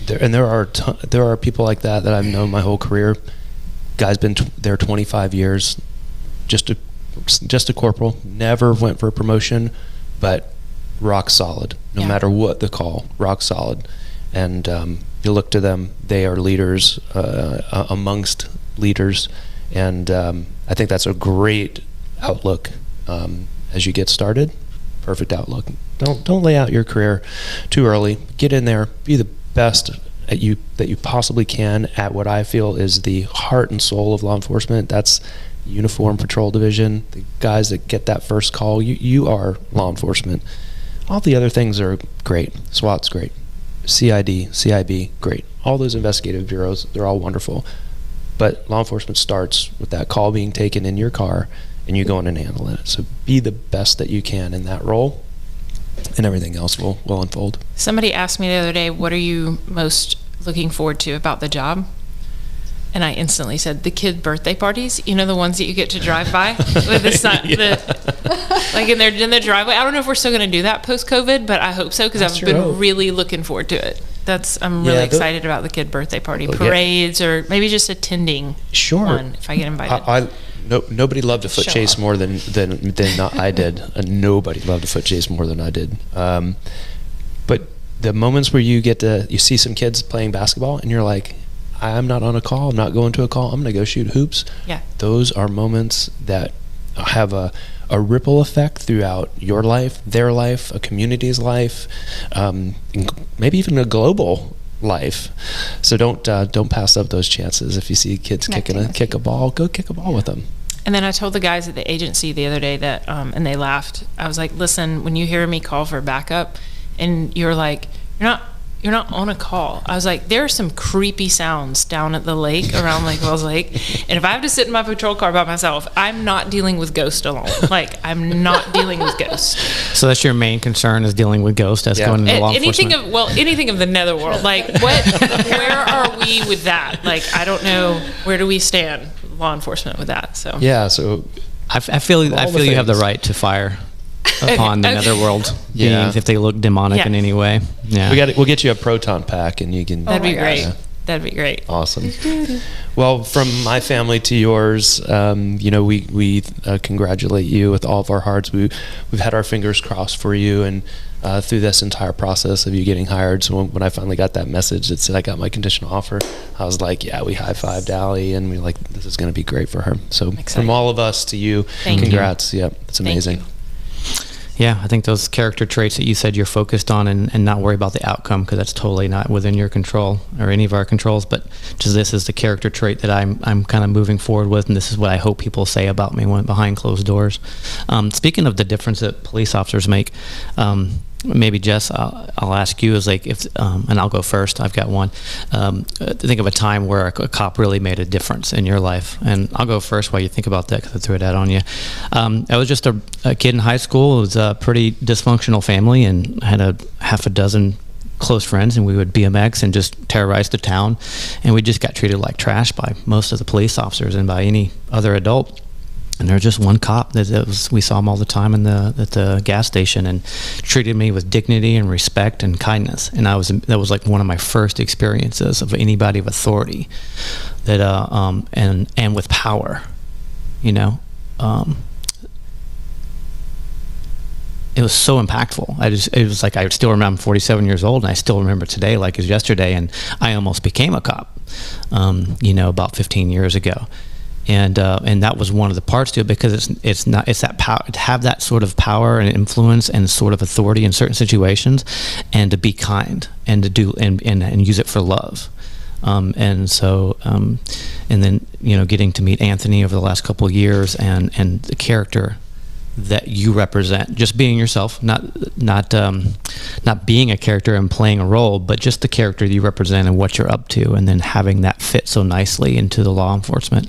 There are people like that I've known my whole career. Guy's been there 25 years, just a corporal, never went for a promotion, but rock solid, no matter what the call, rock solid. And you look to them, they are leaders amongst leaders, and I think that's a great outlook as you get started. Perfect outlook. Don't lay out your career too early. Get in there, be the best that you possibly can at what I feel is the heart and soul of law enforcement. That's Uniform Patrol Division, the guys that get that first call. You are law enforcement. All the other things are great. SWAT's great. CID, CIB, great. all those investigative bureaus, they're all wonderful. But law enforcement starts with that call being taken in your car and you go in and handle it. So be the best that you can in that role, and everything else will unfold. Somebody asked me the other day, what are you most looking forward to about the job? And I instantly said, the kid birthday parties, you know, the ones that you get to drive by with the sun, like in their driveway. I don't know if we're still going to do that post-COVID, but I hope so, because I've been really looking forward to it. I'm really excited about the kid birthday party parades, or maybe just attending one if I get invited. Nobody loved a foot chase more than I did. Nobody loved a foot chase more than I did. But the moments where you see some kids playing basketball and you're like, I'm not on a call, I'm not going to a call, I'm going to go shoot hoops. Yeah. Those are moments that have a ripple effect throughout your life, their life, a community's life, maybe even a global life. So don't pass up those chances. If you see kids kick a ball, go kick a ball with them. And then I told the guys at the agency the other day that, and they laughed. I was like, listen, when you hear me call for backup, and you're like, you're not on a call. I was like, there are some creepy sounds down at the lake, around Lake Wells Lake. And if I have to sit in my patrol car by myself, I'm not dealing with ghosts alone. Like, I'm not dealing with ghosts. So that's your main concern, is dealing with ghosts as going into law enforcement? Anything of the netherworld. Like, where are we with that? Like, I don't know, where do we stand, law enforcement, with that? So I feel you have the right to fire upon the netherworld beings if they look demonic in any way. Yeah, we'll get you a proton pack and you can. That'd be great. That'd be great. Awesome. Well, from my family to yours, we congratulate you with all of our hearts. We've had our fingers crossed for you, and through this entire process of you getting hired. So when I finally got that message that said I got my conditional offer, I was like, we high-fived Allie, and we were like, this is going to be great for her. So from all of us to you, congrats. Yep, it's amazing. Yeah, I think those character traits that you said you're focused on, and not worry about the outcome, because that's totally not within your control or any of our controls, but just this is the character trait that I'm kind of moving forward with, and this is what I hope people say about me when behind closed doors. Speaking of the difference that police officers make, maybe Jess, I'll ask you, is like, if and I'll go first, I've got one. Think of a time where a cop really made a difference in your life, and I'll go first while you think about that, because I threw that on you. I was just a kid in high school. It was a pretty dysfunctional family, and had a half a dozen close friends, and we would BMX and just terrorize the town, and we just got treated like trash by most of the police officers and by any other adult. And there was just one cop we saw him all the time at the gas station, and treated me with dignity and respect and kindness. And that was like one of my first experiences of anybody of authority, that and with power, It was so impactful. It was like, I still remember, I'm 47 years old, and I still remember today like it was yesterday. And I almost became a cop, about 15 years ago. And that was one of the parts to it, because it's that power, to have that sort of power and influence and sort of authority in certain situations, and to be kind and to do and use it for love. And then getting to meet Anthony over the last couple of years, and the character that you represent, just being yourself, not being a character and playing a role, but just the character you represent and what you're up to, and then having that fit so nicely into the law enforcement.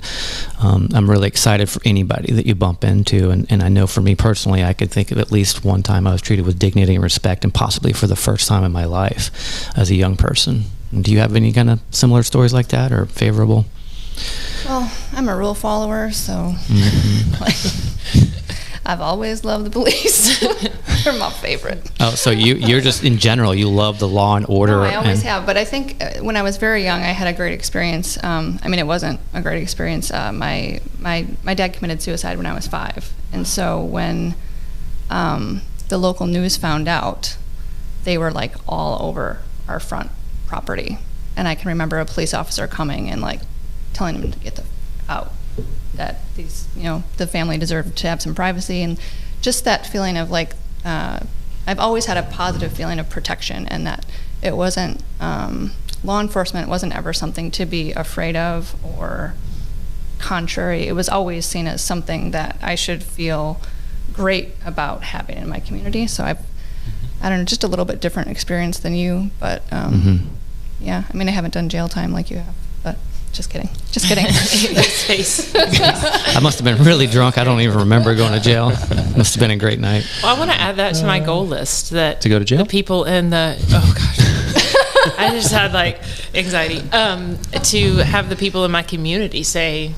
I'm really excited for anybody that you bump into, and I know for me personally, I could think of at least one time I was treated with dignity and respect, and possibly for the first time in my life as a young person. Do you have any kind of similar stories like that, or favorable? Well, I'm a rule follower, so I've always loved the police. They're my favorite. Oh, so you're just, in general, you love the law and order. No, I always have, but I think when I was very young, I had a great experience. It wasn't a great experience. My dad committed suicide when I was 5, and so when the local news found out, they were like all over our front property, and I can remember a police officer coming and like telling him to get out. That these, the family deserved to have some privacy, and just that feeling of like, I've always had a positive feeling of protection, and that it wasn't, law enforcement wasn't ever something to be afraid of or contrary. It was always seen as something that I should feel great about having in my community. So I don't know, just a little bit different experience than you, but Yeah, I mean, I haven't done jail time like you have, but just kidding. Just kidding. His face. I must have been really drunk. I don't even remember going to jail. Must have been a great night. Well, I want to add that to my goal list. That To go to jail? The people in the oh gosh, I just had like anxiety. To have the people in my community say,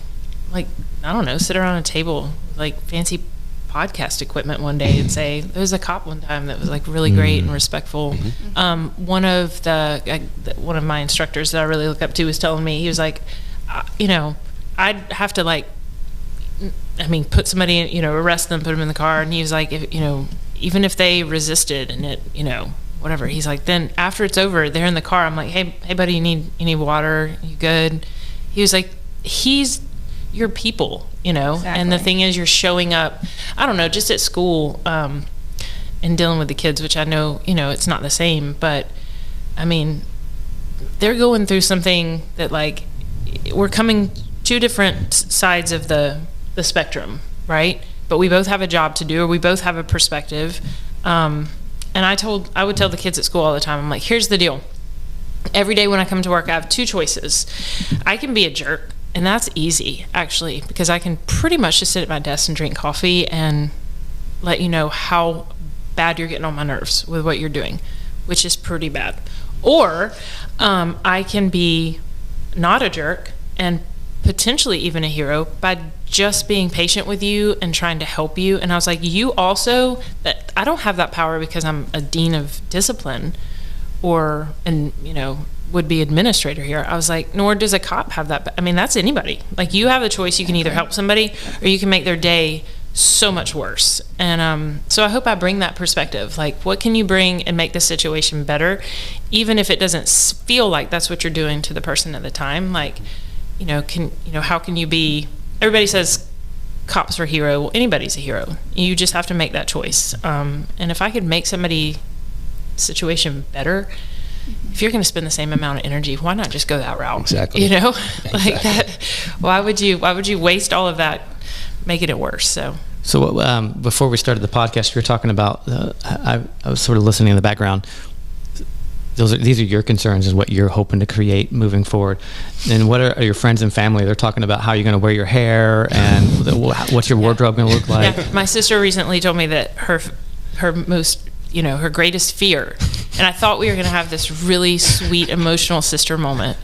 like, I don't know, sit around a table with, like, fancy podcast equipment one day and say, there was a cop one time that was like really great and respectful. One of my instructors that I really look up to was telling me, he was like, I'd have to, like, I mean, put somebody in, arrest them, put them in the car, and he was like, even if they resisted and it, whatever, he's like, then after it's over, they're in the car, I'm like, hey buddy, you need water, you good? He was like, he's your people, Exactly. And the thing is, you're showing up, I don't know, just at school, and dealing with the kids, which I know, it's not the same, but I mean, they're going through something that, like, we're coming two different sides of the spectrum, right? But we both have a job to do, or we both have a perspective. And I would tell the kids at school all the time, I'm like, here's the deal. Every day when I come to work, I have two choices. I can be a jerk, and that's easy, actually, because I can pretty much just sit at my desk and drink coffee and let you know how bad you're getting on my nerves with what you're doing, which is pretty bad. Or I can be not a jerk and potentially even a hero by just being patient with you and trying to help you. And I was like, you also, that I don't have that power because I'm a dean of discipline would be administrator here. I was like, nor does a cop have that. I mean, that's anybody. Like, you have a choice. You can either help somebody or you can make their day so much worse. And so I hope I bring that perspective. Like, what can you bring and make the situation better, even if it doesn't feel like that's what you're doing to the person at the time? Like, how can you be? Everybody says cops are a hero. Well, anybody's a hero. You just have to make that choice. And if I could make somebody's situation better, if you're going to spend the same amount of energy, why not just go that route? Exactly. Like that. Why would you waste all of that making it worse? So before we started the podcast, you were talking about, I was sort of listening in the background. These are your concerns and what you're hoping to create moving forward. And what are your friends and family? They're talking about how you're going to wear your hair and what's your wardrobe going to look like. Yeah. My sister recently told me that her most, her greatest fear, and I thought we were going to have this really sweet emotional sister moment.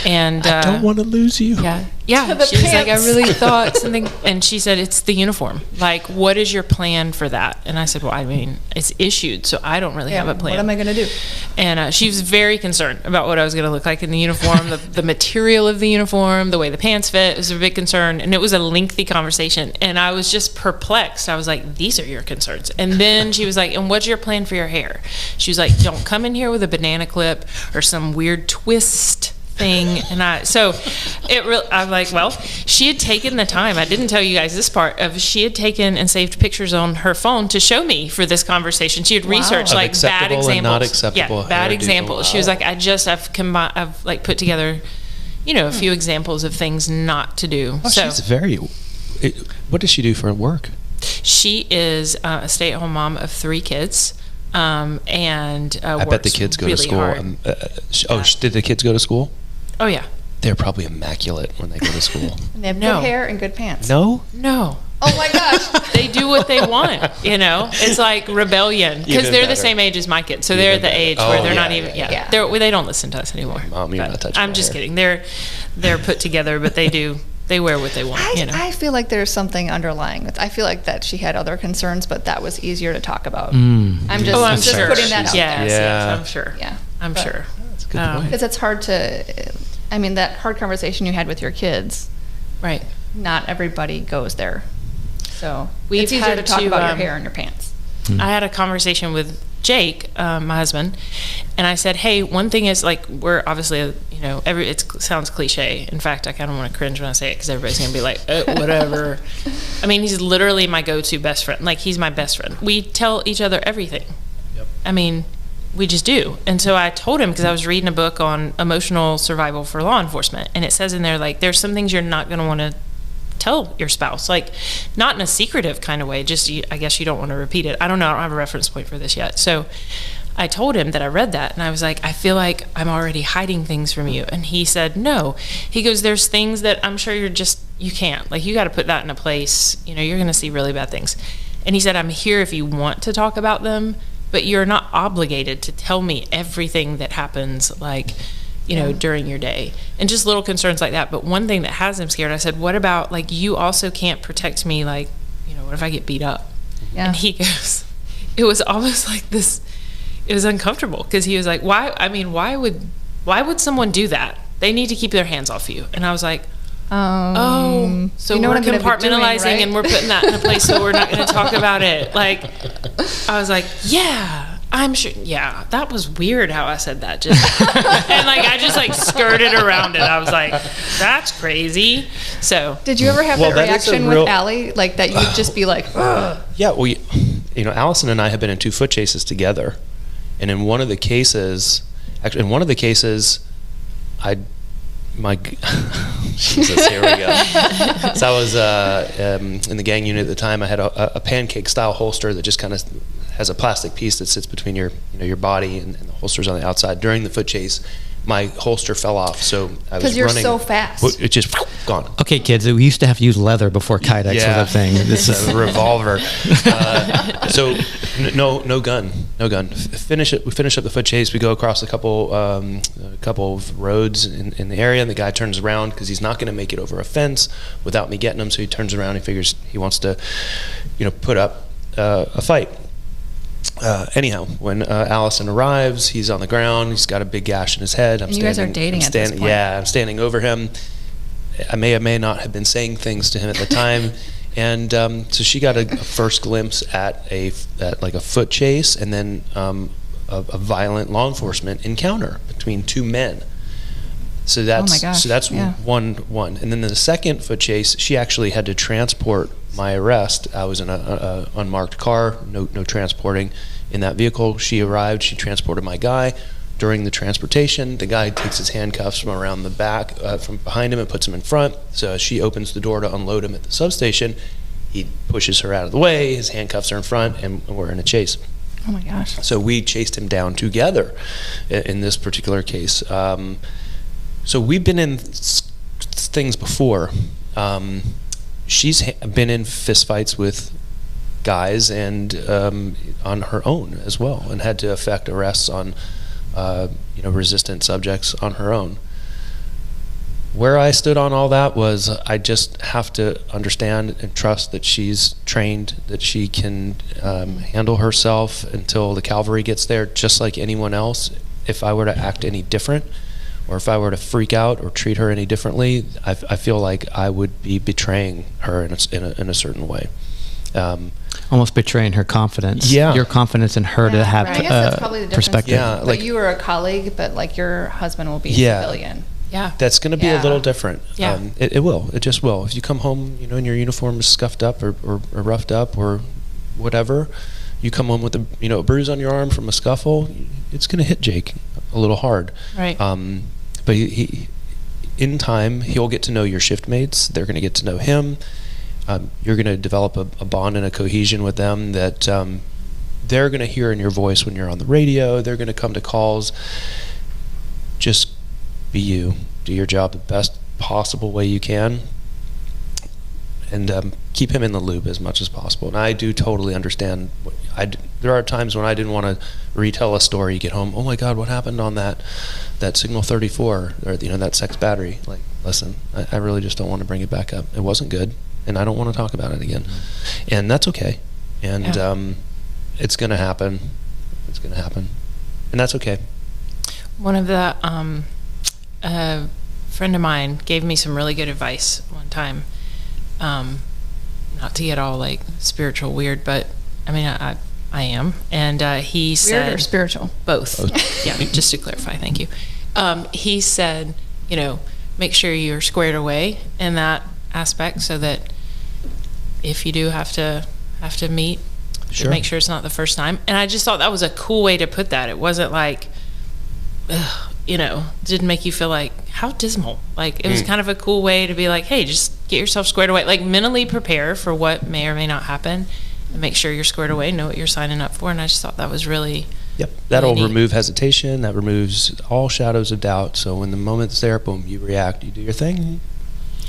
And I don't want to lose you. Yeah. She was like, I really thought something, and she said, it's the uniform. Like, what is your plan for that? And I said, well, I mean, it's issued, so I don't really have a plan. What am I going to do? And she was very concerned about what I was going to look like in the uniform, the material of the uniform, the way the pants fit. It was a big concern, and it was a lengthy conversation. And I was just perplexed. I was like, these are your concerns. And then she was like, and what's your plan for your hair? She was like, don't come in here with a banana clip or some weird twist thing. And I'm like, well, she had taken the time. I didn't tell you guys this part of, she had taken and saved pictures on her phone to show me for this conversation. She had researched Of like bad acceptable and examples. not acceptable bad hairdo. examples. She was like, I've like put together, a few examples of things not to do. Oh, she's what does she do for work? She is a stay-at-home mom of 3 kids. And I bet the kids go to school. Did the kids go to school? Oh, yeah. They're probably immaculate when they go to school. And they have No. good hair and good pants. No? No. Oh my gosh. They do what they want, It's like rebellion. Because Even they're better. the same age as my kids. So Even they're at the better. age Oh, where they're yeah, not even, yeah. they don't listen to us anymore. Mom, you're But not touching I'm my just hair. kidding. They're put together, but they wear what they want, I feel like there's something underlying. I feel like that she had other concerns, but that was easier to talk about. I'm just, Oh, I'm just sure. putting that out Yes, there. yes, I'm sure. Yeah. I'm But- sure. That's a good point. Because it's hard to, that hard conversation you had with your kids, Right. not everybody goes there. So We've it's easier had to talk to, about your hair and your pants. I had a conversation with Jake, my husband, and I said, hey, one thing is, like, we're obviously, it sounds cliche. In fact, I kind of want to cringe when I say it because everybody's going to be like, whatever. I mean, he's literally my go-to best friend. Like, he's my best friend. We tell each other everything. Yep. I mean, we just do. And so I told him, because I was reading a book on emotional survival for law enforcement, and it says in there, like, there's some things you're not going to want to tell your spouse, like, not in a secretive kind of way, just I guess you don't want to repeat it. I don't know, I don't have a reference point for this yet. So I told him that I read that, and I was like, I feel like I'm already hiding things from you. And he said, no. He goes, there's things that I'm sure you can't. Like, you got to put that in a place. You know, you're going to see really bad things. And he said, I'm here if you want to talk about them, but you're not obligated to tell me everything that happens, like, you know, during your day. And just little concerns like that. But one thing that has him scared, I said, what about, like, you also can't protect me, like, you know, what if I get beat up? Yeah. And he goes, it was almost like this, it was uncomfortable, because he was like, why would someone do that? They need to keep their hands off you. And I was like, so you know, we're compartmentalizing, right? And we're putting that in a place so we're not going to talk about it. Like, I was like, yeah, I'm sure. Yeah, that was weird how I said that. Just and like I just like skirted around it. I was like, that's crazy. So did you ever have that reaction with Allie, like that you'd just be like, ugh? Yeah, well, you know, Allison and I have been in 2 foot chases together, and in one of the cases, Jesus, here we go. So I was in the gang unit at the time. I had a pancake style holster that just kind of has a plastic piece that sits between your body and the holster's on the outside. During the foot chase, my holster fell off, so I was running. Because you're so fast. It just gone. Okay, kids, we used to have to use leather before Kydex was a thing. This is a revolver. So no gun. We finish up the foot chase. We go across a couple of roads in the area, and the guy turns around because he's not going to make it over a fence without me getting him. So he turns around. He figures he wants to, put up a fight. Anyhow, when Allison arrives, he's on the ground. He's got a big gash in his head. You guys are dating at this point. Yeah, I'm standing over him. I may not have been saying things to him at the time, and so she got a first glimpse at like a foot chase, and then a violent law enforcement encounter between 2 men. So that's one. And then the second foot chase, she actually had to transport my arrest. I was in a unmarked car, no transporting in that vehicle. She arrived, she transported my guy. During the transportation, the guy takes his handcuffs from around the back, from behind him, and puts them in front. So as she opens the door to unload him at the substation, he pushes her out of the way, his handcuffs are in front, and we're in a chase. Oh my gosh. So we chased him down together in this particular case. So we've been in things before. She's been in fistfights with guys and on her own as well, and had to effect arrests on resistant subjects on her own. Where I stood on all that was I just have to understand and trust that she's trained, that she can handle herself until the cavalry gets there, just like anyone else. If I were to act any different, or if I were to freak out or treat her any differently, I feel like I would be betraying her in a certain way. Almost betraying her confidence. Yeah. Your confidence in her to have I guess that's probably the difference. perspective. Yeah, like you were a colleague, but like your husband will be a civilian. Yeah. That's going to be a little different. Yeah. It will. It just will. If you come home, and your uniform is scuffed up or roughed up or whatever, you come home with a bruise on your arm from a scuffle, it's going to hit Jake a little hard. Right. But he, in time, he'll get to know your shift mates. They're going to get to know him. You're going to develop a bond and a cohesion with them that they're going to hear in your voice when you're on the radio. They're going to come to calls. Just be you. Do your job the best possible way you can. And keep him in the loop as much as possible. And I do totally understand. There are times when I didn't want to retell a story. You get home, oh my God, what happened on that Signal 34, or that sex battery? Like, listen, I really just don't want to bring it back up. It wasn't good, and I don't want to talk about it again. And that's okay. And it's going to happen. It's going to happen, and that's okay. One of the a friend of mine gave me some really good advice one time. Not to get all like spiritual weird, but I mean I am, and he said weird or spiritual, both. Yeah, just to clarify, thank you. He said, make sure you're squared away in that aspect, so that if you do have to meet, sure, make sure it's not the first time. And I just thought that was a cool way to put that. It wasn't like, didn't make you feel like, how dismal. Like, it was kind of a cool way to be like, hey, just get yourself squared away. Like, mentally prepare for what may or may not happen, and make sure you're squared away, know what you're signing up for. And I just thought that was really Yep. That'll Really neat. remove hesitation. That removes all shadows of doubt. So when the moment's there, boom, you react, you do your thing.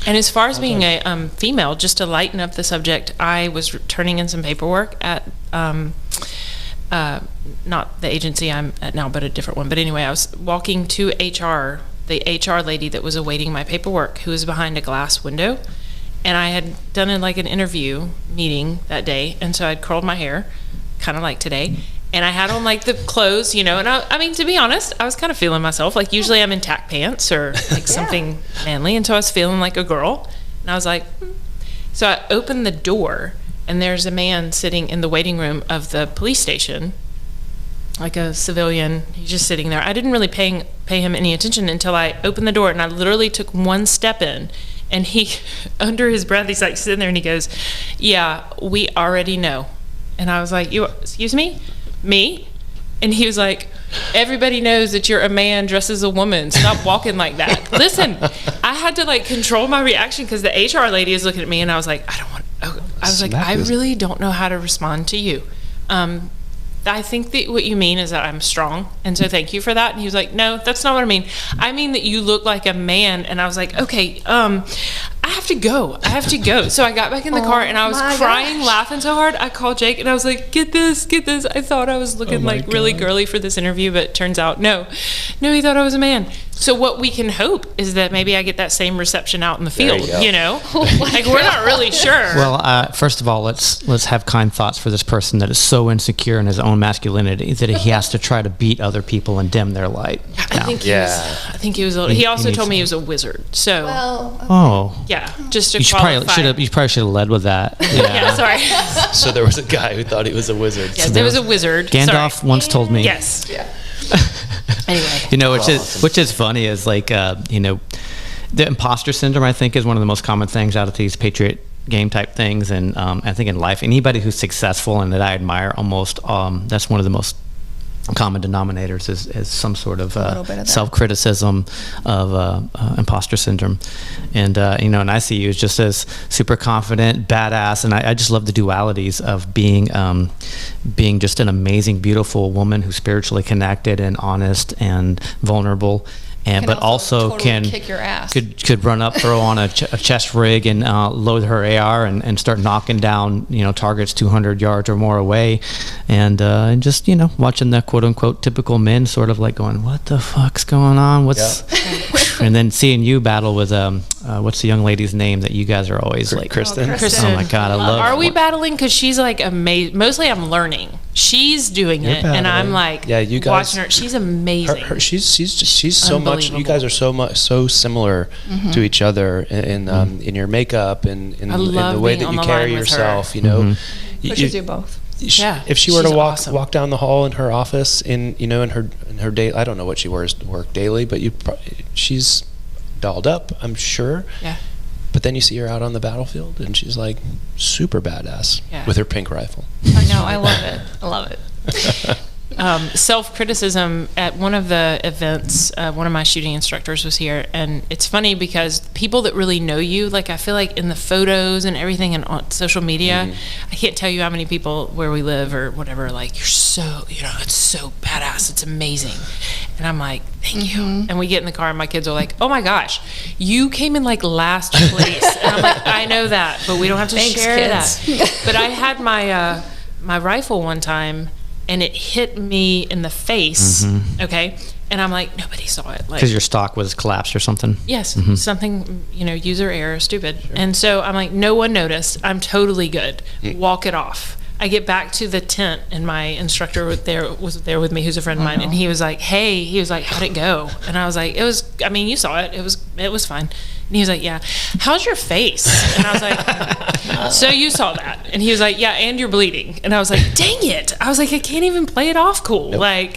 And as far as being a female, just to lighten up the subject, I was turning in some paperwork at not the agency I'm at now, but a different one. But anyway, I was walking to HR, the HR lady that was awaiting my paperwork, who was behind a glass window. And I had done an interview meeting that day, and so I'd curled my hair, kind of like today, and I had on the clothes, and I mean, to be honest, I was kind of feeling myself. Usually I'm in tack pants or something manly, and so I was feeling like a girl, and I was like, So I opened the door, and there's a man sitting in the waiting room of the police station, like a civilian. He's just sitting there. I didn't really pay him any attention until I opened the door, and I literally took one step in. And he, under his breath, he's sitting there and he goes, "Yeah, we already know." And I was like, "Excuse me? Me?" And he was like, "Everybody knows that you're a man dressed as a woman. Stop walking like that." Listen, I had to control my reaction because the HR lady is looking at me, and I was like, I really don't know how to respond to you. I think that what you mean is that I'm strong, and so thank you for that. And he was like, "No, that's not what I mean. I mean that you look like a man." And I was like, "Okay, I have to go. So I got back in the car, and I was crying, laughing so hard. I called Jake, and I was like, get this. I thought I was looking really girly for this interview, but it turns out, no, he thought I was a man. So what we can hope is that maybe I get that same reception out in the field, we're not really sure. Well, first of all, let's have kind thoughts for this person that is so insecure in his own masculinity that he has to try to beat other people and dim their light. I think he was. He also told me he was a wizard. So. Yeah, just to qualify. You probably should have led with that. Yeah, sorry. So there was a guy who thought he was a wizard. Yes, there was a wizard. Gandalf once told me. Yes. Yeah. Anyway. Which is funny is the imposter syndrome, I think, is one of the most common things out of these Patriot game type things, and I think in life, anybody who's successful and that I admire almost, that's one of the most common denominators is some sort of self-criticism of imposter syndrome. And and I see you as just as super confident, badass, and I just love the dualities of being just an amazing, beautiful woman who's spiritually connected and honest and vulnerable. But also totally kick your ass. Could run up, throw on a chest rig, and load her AR and start knocking down targets 200 yards or more away, and just watching the quote unquote typical men sort of going, what the fuck's going on? And then seeing you battle with what's the young lady's name that you guys are always Kristen. Oh my god, I love. Are we battling? Because she's amazing. Mostly I'm learning. She's doing it, and I'm you guys, watching her. She's amazing. She's so much. You guys are so similar to each other in your makeup and in the way that you carry yourself. Pushes you both. If she were to walk down the hall in her office in her day, I don't know what she wears to work daily, but she's dolled up, I'm sure. Yeah. But then you see her out on the battlefield, and she's super badass with her pink rifle. I know. I love it. Self-criticism at one of the events, one of my shooting instructors was here, and it's funny because people that really know you, I feel in the photos and everything and on social media, I can't tell you how many people where we live or whatever, you're so, it's so badass, it's amazing. And I'm like, thank you. And we get in the car and my kids are like, oh my gosh, you came in last place. And I'm like, I know that, but we don't have to share that. But I had my rifle one time, and it hit me in the face, okay? And I'm like, nobody saw it. Because your stock was collapsed or something? Yes, something, user error, stupid. Sure. And so I'm like, no one noticed. I'm totally good. Walk it off. I get back to the tent, and my instructor was there with me, who's a friend of mine, and he was like, hey, how'd it go? And I was like, you saw it. It was fine. And he was like, yeah. How's your face? And I was like, so you saw that? And he was like, yeah, and you're bleeding. And I was like, dang it. I was like, I can't even play it off cool. Nope.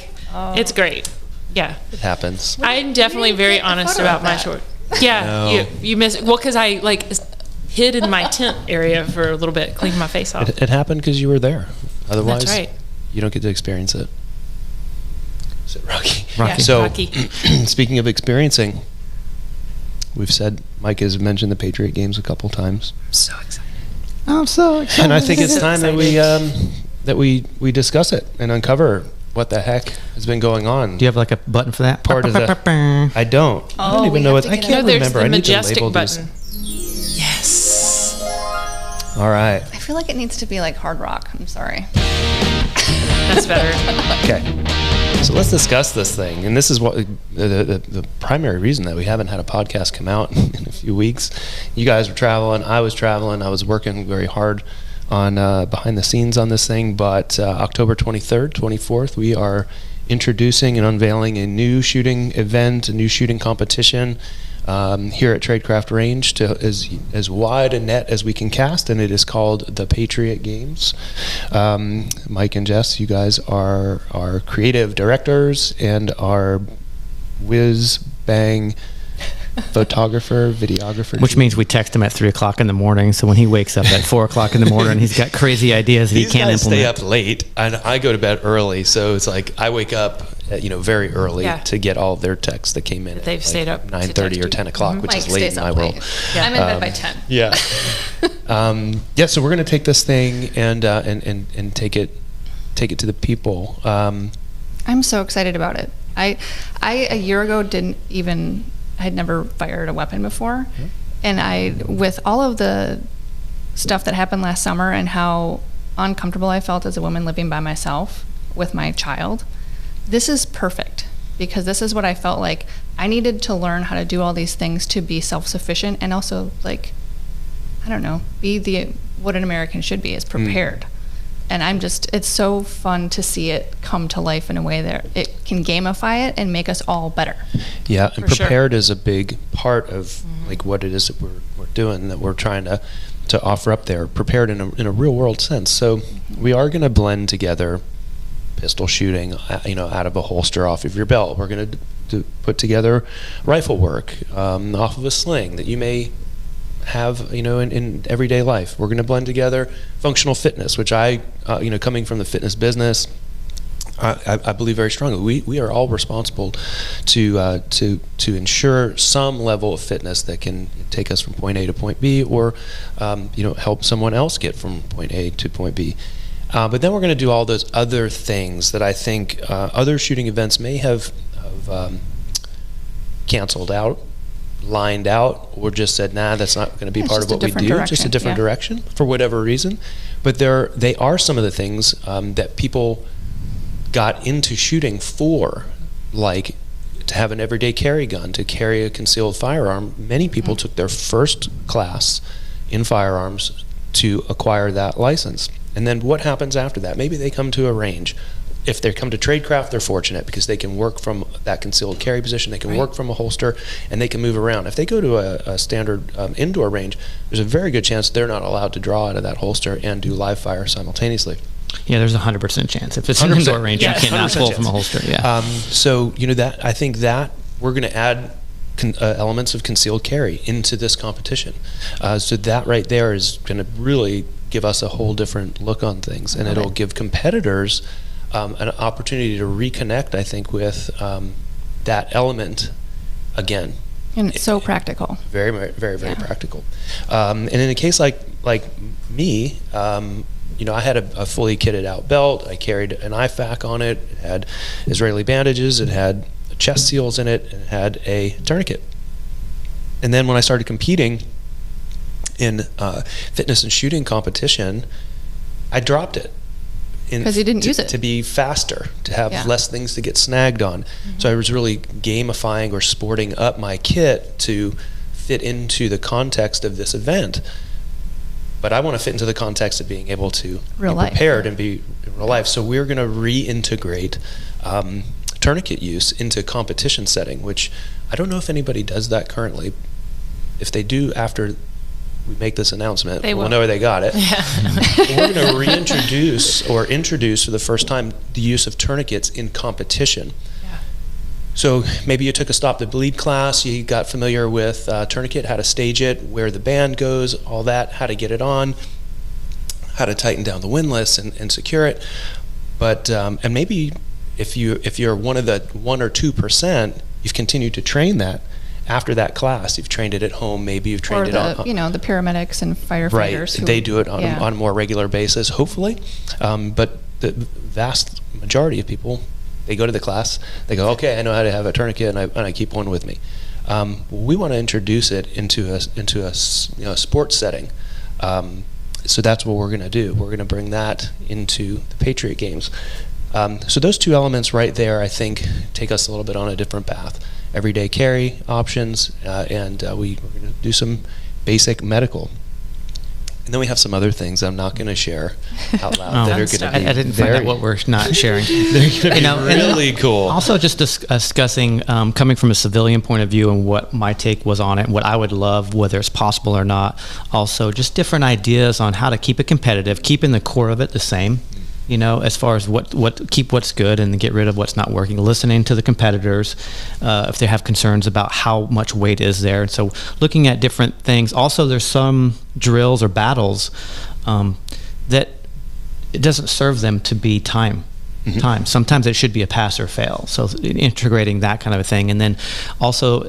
It's great. Yeah. It happens. I'm definitely very honest about my short. Yeah. No. You miss it. Well, because I hid in my tent area for a little bit, cleaned my face off. It happened because you were there. Otherwise, that's right. You don't get to experience it. Is it Rocky? Yeah, so, Rocky. Speaking of experiencing, we've said Mike has mentioned the Patriot Games a couple times. I'm so excited. And I think it's time that we discuss it and uncover what the heck has been going on. Do you have like a button for that? Part of the. I don't. I don't even know what. I can't remember. I need to label button. these. Yes. All right. I feel like it needs to be like hard rock. I'm sorry. That's better. Okay. So let's discuss this thing. And this is what the primary reason that we haven't had a podcast come out in a few weeks. You guys were traveling. I was traveling. I was working very hard on behind the scenes on this thing. But October 23rd, 24th, we are introducing and unveiling a new shooting event, a new shooting competition here at Tradecraft Range to as wide a net as we can cast, and it is called the Patriot Games. Mike and Jess, you guys are our creative directors and our whiz-bang photographer, videographer. Which means we text him at 3 o'clock in the morning, so when he wakes up at 4 o'clock in the morning, he's got crazy ideas that he can't implement. Stay up late, and I go to bed early, so it's like I wake up at, very early to get all of their texts that came in. They've stayed up 9:30 or 10 o'clock, which Mike is late in my world. Yeah. I'm in bed by 10. Yeah. So we're going to take this thing and take it to the people. I'm so excited about it. I a year ago I had never fired a weapon before. Mm-hmm. And with all of the stuff that happened last summer and how uncomfortable I felt as a woman living by myself with my child, this is perfect, because this is what I felt like I needed to learn how to do all these things to be self-sufficient and also, like, I don't know, be what an American should be, is prepared. And it's so fun to see it come to life in a way that it can gamify it and make us all better. Yeah, and prepared is a big part of like what it is that we're doing, that we're trying to offer up there. Prepared in a real world sense. So we are going to blend together pistol shooting, out of a holster off of your belt. We're going to put together rifle work off of a sling that you may have in everyday life. We're going to blend together functional fitness, which I coming from the fitness business, I believe very strongly we are all responsible to ensure some level of fitness that can take us from point A to point B, or help someone else get from point A to point B. But then we're going to do all those other things that I think other shooting events may have canceled out, lined out, or just said, nah, that's not going to be part of what we do. Just a different direction for whatever reason. But they are some of the things that people got into shooting for, like to have an everyday carry gun, to carry a concealed firearm. Many people took their first class in firearms to acquire that license. And then what happens after that? Maybe they come to a range. If they come to Tradecraft, they're fortunate because they can work from that concealed carry position, they can work from a holster, and they can move around. If they go to a standard indoor range, there's a very good chance they're not allowed to draw out of that holster and do live fire simultaneously. Yeah, there's a 100% chance. If it's an indoor range, you cannot pull from a holster. Yeah. So that I think that we're going to add elements of concealed carry into this competition. So that right there is going to really give us a whole different look on things, and it'll give competitors an opportunity to reconnect, I think, with that element again. And it's so practical. Very, very, very, very practical. And in a case like me, I had a fully kitted out belt. I carried an IFAK on it. It had Israeli bandages. It had chest seals in it. And it had a tourniquet. And then when I started competing in fitness and shooting competition, I dropped it. Because you didn't use it. To be faster, to have less things to get snagged on. So I was really gamifying or sporting up my kit to fit into the context of this event. But I want to fit into the context of being able to be prepared and be in real life. So we're going to reintegrate tourniquet use into competition setting, which I don't know if anybody does that currently. If they do, after we make this announcement, we'll know where they got it. Yeah. We're going to reintroduce or introduce for the first time the use of tourniquets in competition. Yeah. So maybe you took a Stop the Bleed class, you got familiar with tourniquet, how to stage it, where the band goes, all that, how to get it on, how to tighten down the windlass and secure it. But and maybe if you're one of the 1 or 2%, you've continued to train that. After that class, you've trained it at home. Maybe you've trained it on the paramedics and firefighters. Right, they do it on a more regular basis, hopefully. But the vast majority of people, they go to the class, they go, okay, I know how to have a tourniquet, and I keep one with me. We want to introduce it into a sports setting. So that's what we're going to do. We're going to bring that into the Patriot Games. So those two elements right there, I think, take us a little bit on a different path. Everyday carry options, and we're going to do some basic medical. And then we have some other things I'm not going to share out loud that are going to be I didn't find out what we're not sharing. They're going to be really cool. Also, just discussing, coming from a civilian point of view and what my take was on it, what I would love, whether it's possible or not. Also, just different ideas on how to keep it competitive, keeping the core of it the same. As far as keep what's good and get rid of what's not working, listening to the competitors if they have concerns about how much weight is there. And so looking at different things. Also, there's some drills or battles that it doesn't serve them to be time. Sometimes it should be a pass or fail. So integrating that kind of a thing. And then also,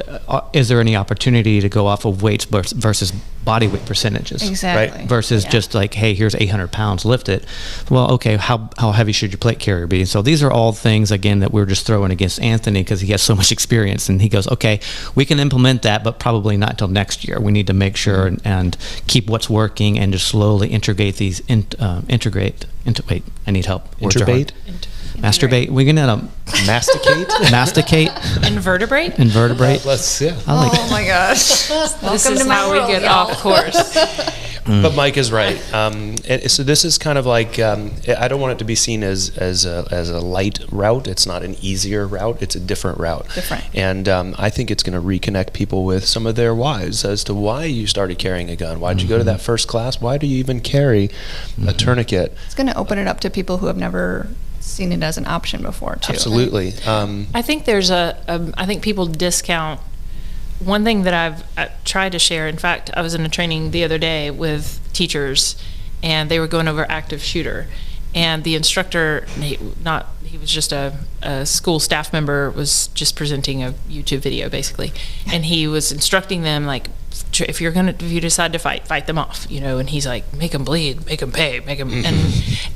is there any opportunity to go off of weights versus body weight percentages? Exactly. Right. Versus just like, hey, here's 800 pounds, lift it. Well, okay, how heavy should your plate carrier be? So these are all things, again, that we're just throwing against Anthony because he has so much experience. And he goes, okay, we can implement that, but probably not until next year. We need to make sure and keep what's working and just slowly integrate these, wait, I need help. Words are hard. Masturbate. We're gonna Masticate. masticate. Invertebrate? Invertebrate. Oh my gosh. This is how we get off course. But Mike is right. And so this is kind of like I don't want it to be seen as a light route. It's not an easier route. It's a different route. Different. And I think it's going to reconnect people with some of their whys as to why you started carrying a gun. Why did you go to that first class? Why do you even carry a tourniquet? It's going to open it up to people who have never seen it as an option before, too. Absolutely. I think there's I think people discount one thing that I've tried to share. In fact, I was in a training the other day with teachers, and they were going over active shooter. And the instructor, he was just a school staff member, was just presenting a YouTube video, basically. And he was instructing them, like, if you decide to fight them off, and he's like, make them bleed, make them pay, make them,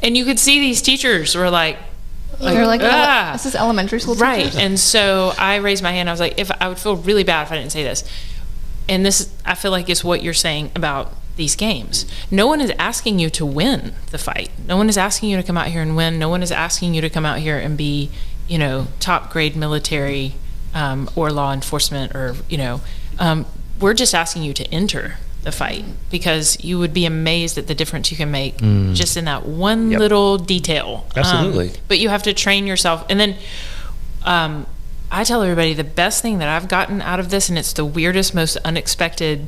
and you could see these teachers were like, they're like, this is elementary school teachers. Right. And so I raised my hand. I was like, I would feel really bad if I didn't say this. And this, I feel like, is what you're saying about these games. No one is asking you to win the fight. No one is asking you to come out here and win. No one is asking you to come out here and be, top grade military or law enforcement or, we're just asking you to enter the fight, because you would be amazed at the difference you can make just in that one little detail. Absolutely. But you have to train yourself. And then I tell everybody the best thing that I've gotten out of this, and it's the weirdest, most unexpected,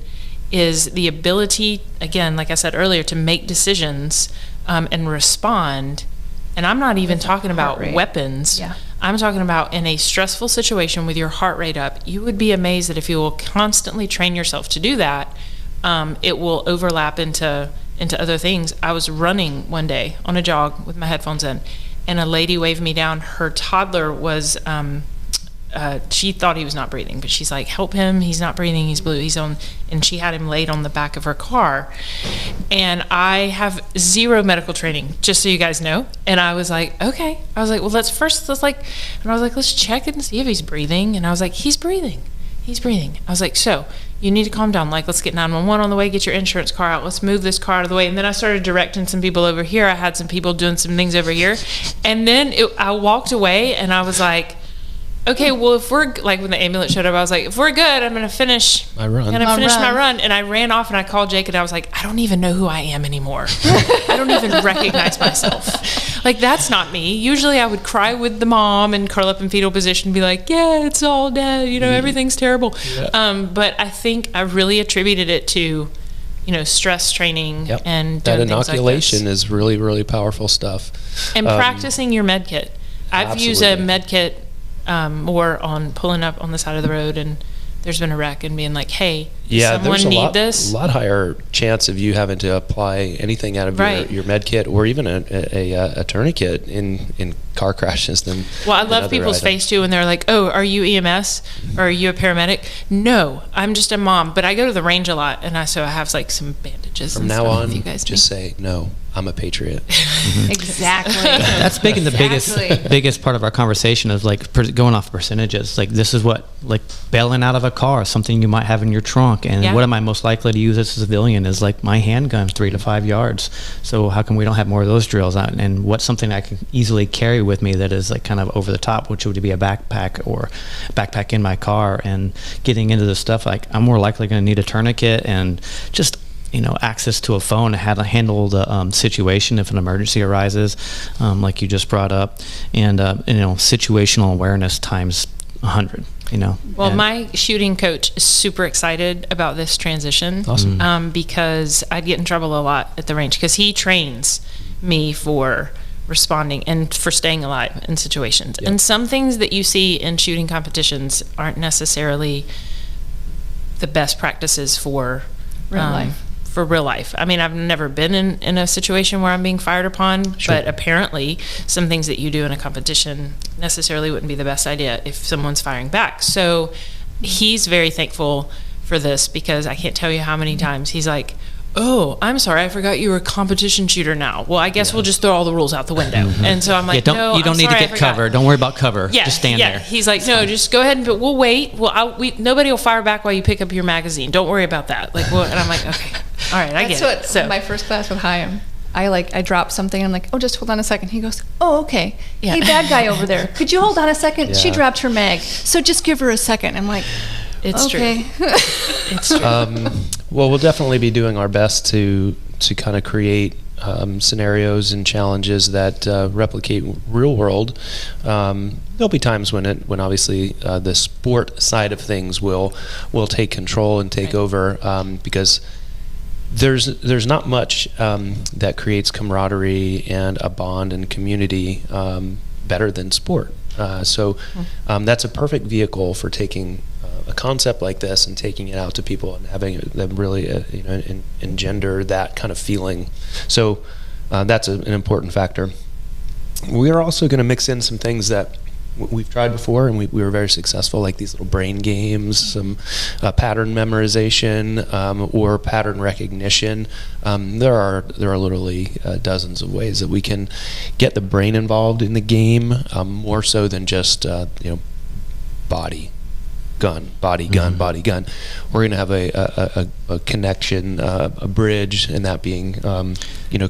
is the ability, again, like I said earlier, to make decisions and respond. And I'm not even talking about weapons. Yeah. I'm talking about in a stressful situation with your heart rate up. You would be amazed that if you will constantly train yourself to do that, it will overlap into other things. I was running one day on a jog with my headphones in, and a lady waved me down. Her toddler was, she thought he was not breathing, but she's like, help him, he's not breathing, he's blue, he's on, and she had him laid on the back of her car. And I have zero medical training, just so you guys know. And I was like, okay. I was like, well, let's check and see if he's breathing. And I was like, he's breathing. I was like, so you need to calm down. Like, let's get 911 on the way, get your insurance car out. Let's move this car out of the way. And then I started directing some people over here. I had some people doing some things over here. And then I walked away, and I was like, okay, well, if we're, like, when the ambulance showed up, I was like, if we're good, I'm going to finish my run. And I ran off, and I called Jake, and I was like, I don't even know who I am anymore. I don't even recognize myself. Like, that's not me. Usually I would cry with the mom and curl up in fetal position and be like, yeah, it's all dead. Everything's terrible. Yeah. But I think I really attributed it to, stress training and doing that inoculation things like this. is really, really powerful stuff. And practicing your med kit. I've used a med kit more on pulling up on the side of the road, and there's been a wreck, and being like, hey, someone need this? A lot higher chance of you having to apply anything out of your med kit or even a tourniquet in car crashes than. Well, I love people's face too, and they're like, oh, are you EMS or are you a paramedic? No, I'm just a mom, but I go to the range a lot, and so I have like some bandages coaches From and now stuff on, if you guys just need. say, no, I'm a Patriot. Exactly. That's big in the Exactly. biggest part of our conversation is like going off percentages. Like this is what, like bailing out of a car, something you might have in your trunk, and Yeah. what am I most likely to use as a civilian is like my handgun, 3 to 5 yards. So how come we don't have more of those drills out? And what's something I can easily carry with me that is like kind of over the top, which would be a backpack or backpack in my car. And getting into the stuff, like I'm more likely going to need a tourniquet and just access to a phone, how to handle the situation if an emergency arises, like you just brought up, and situational awareness times 100. Well, And- my shooting coach is super excited about this transition. Awesome. Because I'd get in trouble a lot at the range because he trains me for responding and for staying alive in situations. Yep. And some things that you see in shooting competitions aren't necessarily the best practices for Real life. For real life. I mean, I've never been in a situation where I'm being fired upon, Sure. but apparently some things that you do in a competition necessarily wouldn't be the best idea if someone's firing back. So he's very thankful for this because I can't tell you how many times he's like, oh, I'm sorry, I forgot you were a competition shooter now. Well, I guess we'll just throw all the rules out the window. And so I'm like, no, you don't I'm need sorry, to I get forgot. cover. Don't worry about cover. Yeah, Just stand yeah. there. He's like, no, just go ahead and we'll wait. Well, nobody will fire back while you pick up your magazine. Don't worry about that. Like, well, and I'm like, okay, all right, I That's get what it. So my first class with Chaim. I dropped something and I'm like, oh, just hold on a second. He goes, oh, okay. Yeah. Hey, bad guy over there. Could you hold on a second? She Yeah. dropped her mag. So just give her a second. I'm like, it's okay. true. It's true. Well, we'll definitely be doing our best to kind of create scenarios and challenges that replicate real world. There'll be times when obviously the sport side of things will take control and take Right. over because there's not much that creates camaraderie and a bond and community better than sport. So that's a perfect vehicle for taking a concept like this and taking it out to people and having them really engender that kind of feeling. So that's an important factor. We are also going to mix in some things that we've tried before and we were very successful, like these little brain games, some pattern memorization or pattern recognition. There are literally dozens of ways that we can get the brain involved in the game, more so than just body gun, body gun, body gun. We're going to have a connection, a bridge, and that being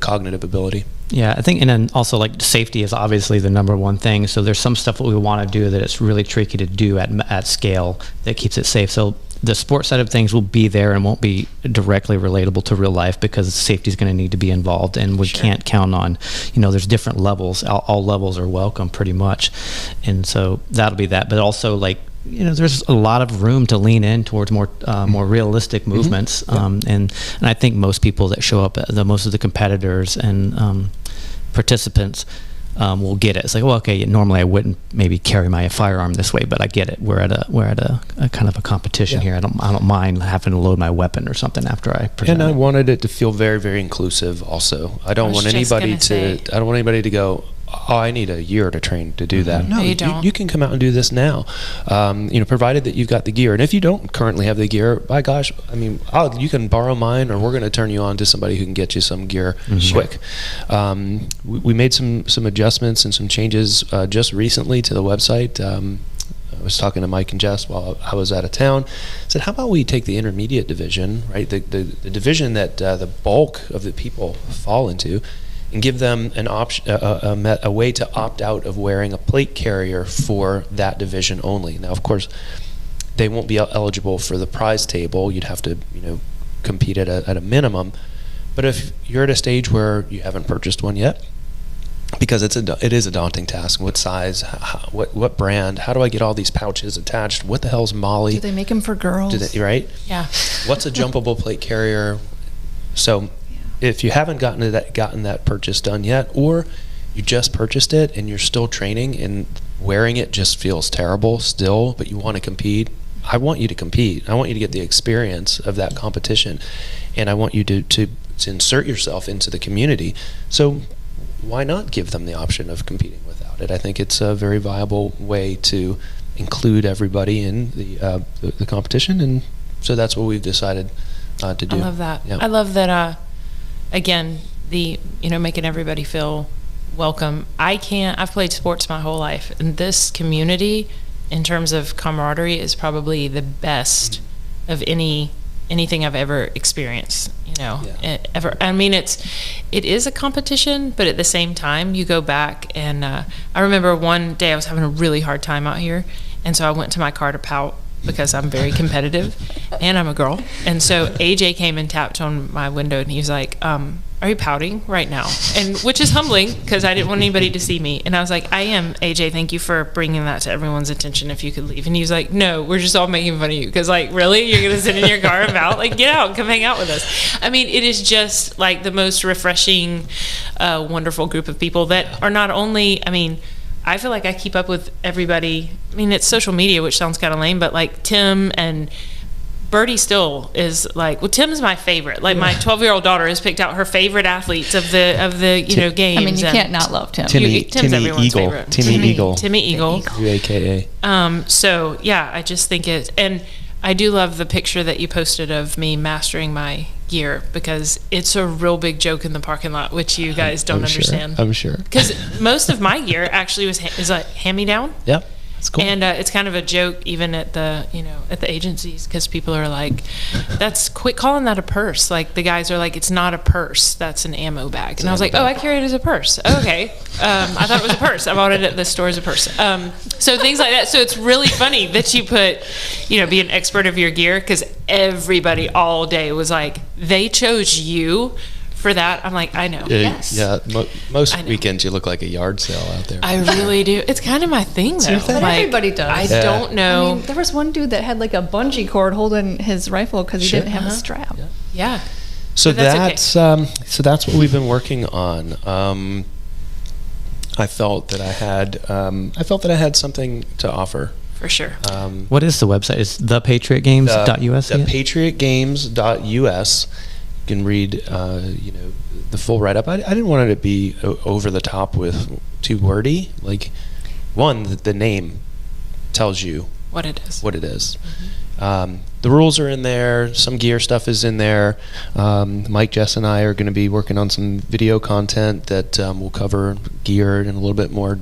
cognitive ability. Yeah, I think, and then also like safety is obviously the number one thing. So there's some stuff that we want to do that it's really tricky to do at scale that keeps it safe. So the sports side of things will be there and won't be directly relatable to real life because safety is going to need to be involved, and we can't count on, there's different levels. All levels are welcome pretty much, and so that'll be that. But also like, there's a lot of room to lean in towards more realistic movements, and I think most people that show up, most of the competitors and participants will get it. It's like, well, okay, normally I wouldn't maybe carry my firearm this way, but I get it. We're at a kind of a competition here. I don't mind having to load my weapon or something after I present. And I it. wanted it to feel very, very inclusive. Also, I don't want anybody to go, oh, I need a year to train to do that. No, You don't. you can come out and do this now, provided that you've got the gear. And if you don't currently have the gear, by gosh, you can borrow mine, or we're going to turn you on to somebody who can get you some gear quick. We made some adjustments and some changes just recently to the website. I was talking to Mike and Jess while I was out of town. I said, how about we take the intermediate division, right? The division that the bulk of the people fall into, and give them an option, a way to opt out of wearing a plate carrier for that division only. Now, of course, they won't be eligible for the prize table. You'd have to, compete at a minimum. But if you're at a stage where you haven't purchased one yet, because it is a daunting task. What size? What brand? How do I get all these pouches attached? What the hell's Molly? Do they make them for girls? Right? Yeah. What's a jumpable plate carrier? So, if you haven't gotten that purchase done yet, or you just purchased it and you're still training and wearing it just feels terrible still, but you want to compete, I want you to compete. I want you to get the experience of that competition, and I want you to insert yourself into the community. So why not give them the option of competing without it? I think it's a very viable way to include everybody in the competition, and so that's what we've decided to do. I love that. Yeah. I love that again, making everybody feel welcome. I've played sports my whole life, and this community in terms of camaraderie is probably the best of anything I've ever experienced, ever. I mean, it is a competition, but at the same time, you go back and I remember one day I was having a really hard time out here, and so I went to my car to pout because I'm very competitive and I'm a girl. And so AJ came and tapped on my window and he was like, are you pouting right now? And which is humbling because I didn't want anybody to see me. And I was like, I am, AJ, thank you for bringing that to everyone's attention. If you could leave. And he was like, no, we're just all making fun of you. Because like, really? You're going to sit in your car and pout? Like, get out and come hang out with us. I mean, it is just like the most refreshing, wonderful group of people that are not only, I feel like I keep up with everybody. I mean, it's social media, which sounds kind of lame, but like Tim and Birdie still is like, well, Tim's my favorite. Like my 12-year-old daughter has picked out her favorite athletes of the games. I mean, you can't not love Tim. Tim's everyone's Eagle. favorite. Timmy Eagle. Timmy Eagle. UAKA. So yeah, I just think and I do love the picture that you posted of me mastering my gear because it's a real big joke in the parking lot, which you guys don't understand. I'm sure. Because most of my gear actually is a hand-me-down. Yep. That's cool. And it's kind of a joke even at the agencies because people are like, quit calling that a purse. Like the guys are like, it's not a purse, that's an ammo bag. And I was like, oh, I carry it as a purse. Okay. I thought it was a purse. I bought it at the store as a purse. So things like that. So it's really funny that you put, be an expert of your gear because everybody all day was like, they chose you for that. I'm like, I know. Yes. Yeah. Most weekends you look like a yard sale out there. I really do. It's kind of my thing, though. But like, everybody does. I don't know. I mean, there was one dude that had like a bungee cord holding his rifle because he didn't have a strap. Yeah. So that's what we've been working on. I felt that I had something to offer. For sure. What is the website? It's thepatriotgames.us? Thepatriotgames.us. You can read, the full write-up. I didn't want it to be over the top with too wordy. Like, one, the name tells you what it is. Mm-hmm. The rules are in there. Some gear stuff is in there. Mike, Jess, and I are going to be working on some video content that will cover gear in a little bit more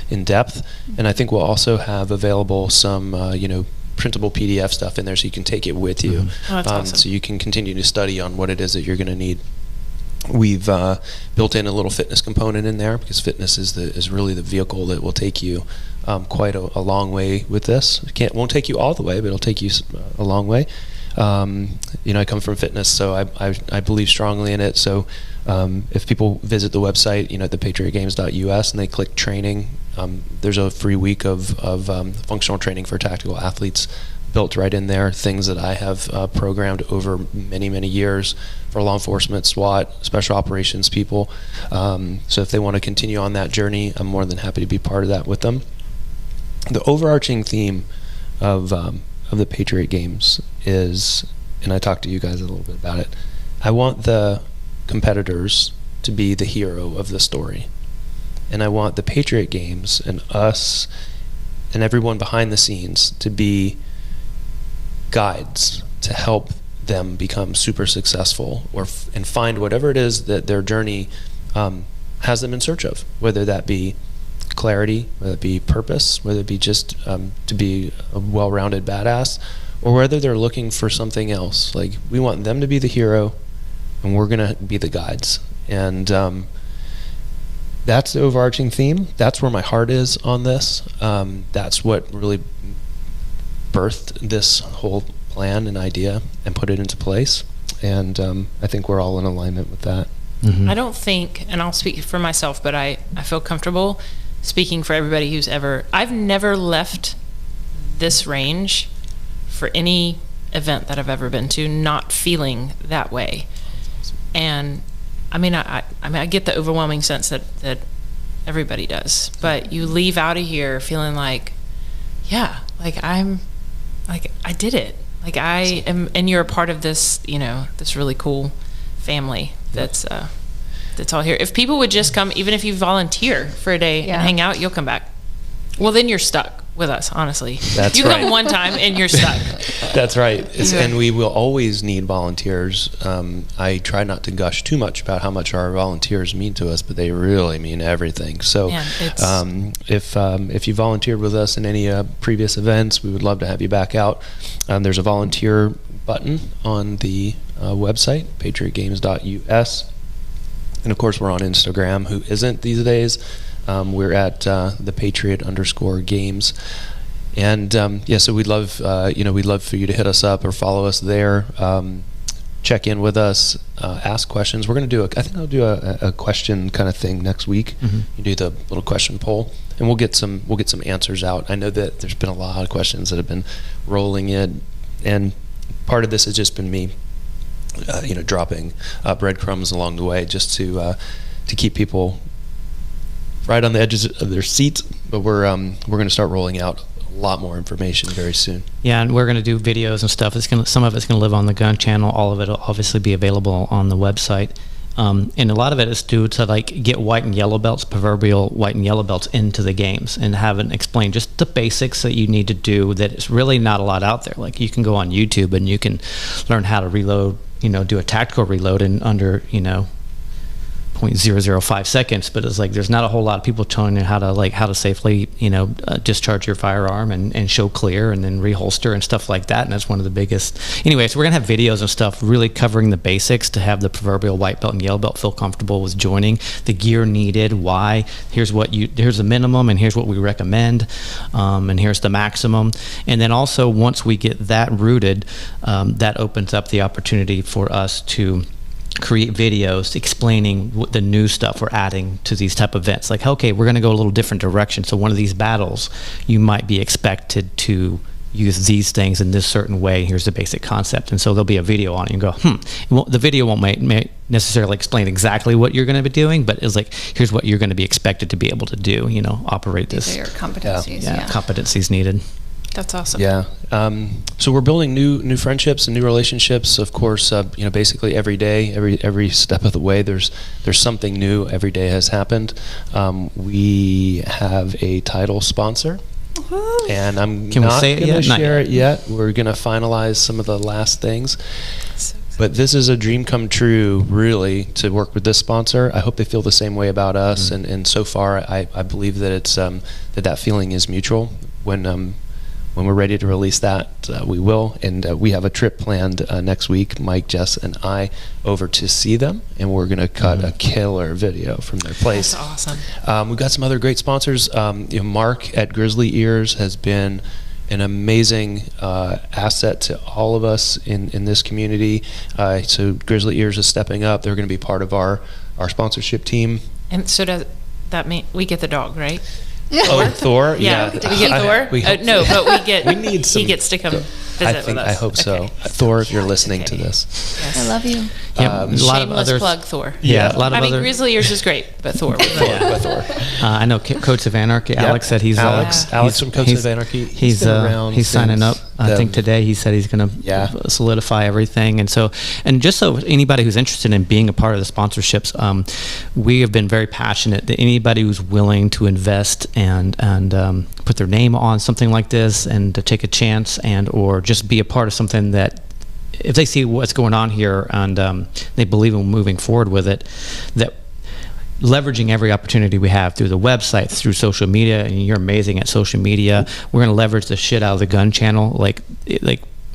in depth. And I think we'll also have available some, printable PDF stuff in there so you can take it with you. Mm-hmm. Oh, that's awesome. So you can continue to study on what it is that you're going to need. We've built in a little fitness component in there because fitness is really the vehicle that will take you quite a long way with this. Won't take you all the way, but it'll take you a long way. I come from fitness, so I believe strongly in it. So if people visit the website, thepatriotgames.us, and they click training, there's a free week of functional training for tactical athletes built right in there, things that I have programmed over many, many years for law enforcement, SWAT, special operations people. So if they want to continue on that journey, I'm more than happy to be part of that with them. The overarching theme of the Patriot Games is, and I talked to you guys a little bit about it, I want the competitors to be the hero of the story. And I want the Patriot Games and us and everyone behind the scenes to be guides to help them become super successful and find whatever it is that their journey has them in search of, whether that be clarity, whether it be purpose, whether it be just to be a well-rounded badass, or whether they're looking for something else. Like, we want them to be the hero and we're gonna be the guides. And that's the overarching theme. That's where my heart is on this. That's what really birthed this whole plan and idea and put it into place. And I think we're all in alignment with that. Mm-hmm. I don't think, and I'll speak for myself, but I feel comfortable speaking for everybody I've never left this range for any event that I've ever been to not feeling that way. And I get the overwhelming sense that everybody does, but you leave out of here feeling like, yeah, like I did it. Like I am, and you're a part of this, this really cool family that's all here. If people would just come, even if you volunteer for a day and hang out, you'll come back. Well, then you're stuck. with us, honestly. That's you right. come one time and you're stuck. That's right. And we will always need volunteers. I try not to gush too much about how much our volunteers mean to us, but they really mean everything. So Man, if you volunteered with us in any previous events, we would love to have you back out. There's a volunteer button on the website, patriotgames.us. And of course, we're on Instagram. Who isn't these days? We're at the Patriot_Games, and so we'd love we'd love for you to hit us up or follow us there. Check in with us, ask questions. We're going to do I think I'll do a question kind of thing next week. You do the little question poll, and we'll get some answers out. I know that there's been a lot of questions that have been rolling in, and part of this has just been me, dropping breadcrumbs along the way, just to keep people right on the edges of their seats. But we're going to start rolling out a lot more information very soon. Yeah, and we're going to do videos and stuff. Some of it's going to live on the Gun channel. All of it will obviously be available on the website. And a lot of it is due to get white and yellow belts, proverbial white and yellow belts, into the games and have it explain just the basics that you need to do. That it's really not a lot out there. Like, you can go on YouTube and you can learn how to reload, do a tactical reload in under 0.005 seconds, but it's there's not a whole lot of people telling you how to safely discharge your firearm and show clear and then reholster and stuff like that. And that's one of the biggest. Anyway, so we're gonna have videos and stuff really covering the basics to have the proverbial white belt and yellow belt feel comfortable with joining, the gear needed, why, here's the minimum and here's what we recommend, and here's the maximum. And then also, once we get that rooted, that opens up the opportunity for us to create videos explaining what the new stuff we're adding to these type of events. Okay, we're going to go a little different direction. So one of these battles, you might be expected to use these things in this certain way. Here's the basic concept. And so there'll be a video on it and go, the video won't necessarily explain exactly what you're going to be doing, but it's here's what you're going to be expected to be able to do, operate this. These are your competencies. Yeah, competencies needed. That's awesome. Yeah. So we're building new friendships and new relationships. Of course, basically every day, every step of the way, there's something new. Every day has happened. We have a title sponsor, and I'm not going to share it yet. We're going to finalize some of the last things. But this is a dream come true, really, to work with this sponsor. I hope they feel the same way about us, and so far, I believe that it's that feeling is mutual. When we're ready to release that, we will. And we have a trip planned next week, Mike, Jess, and I, over to see them. And we're going to cut a killer video from their place. That's awesome. We've got some other great sponsors. Mark at Grizzly Ears has been an amazing asset to all of us in this community. So Grizzly Ears is stepping up. They're going to be part of our sponsorship team. And so does that mean we get the dog, right? Oh, Thor? Yeah. Did we get Thor? No, but we need some. He gets to come visit with us. I hope so. Thor, if you're listening to this. Yes. I love you. A lot of Shameless plug, Thor. Yeah, a lot of other. Grizzly Ears is great, but Thor. Thor. I know Coats of Anarchy. Alex said he's Alex from Coats of Anarchy. He's signing up. I think today he said he's going to solidify everything, and just so anybody who's interested in being a part of the sponsorships, we have been very passionate that anybody who's willing to invest and put their name on something like this and to take a chance or just be a part of something that, if they see what's going on here and they believe in moving forward with it, that leveraging every opportunity we have through the website, through social media, and you're amazing at social media. We're going to leverage the shit out of the Gun channel.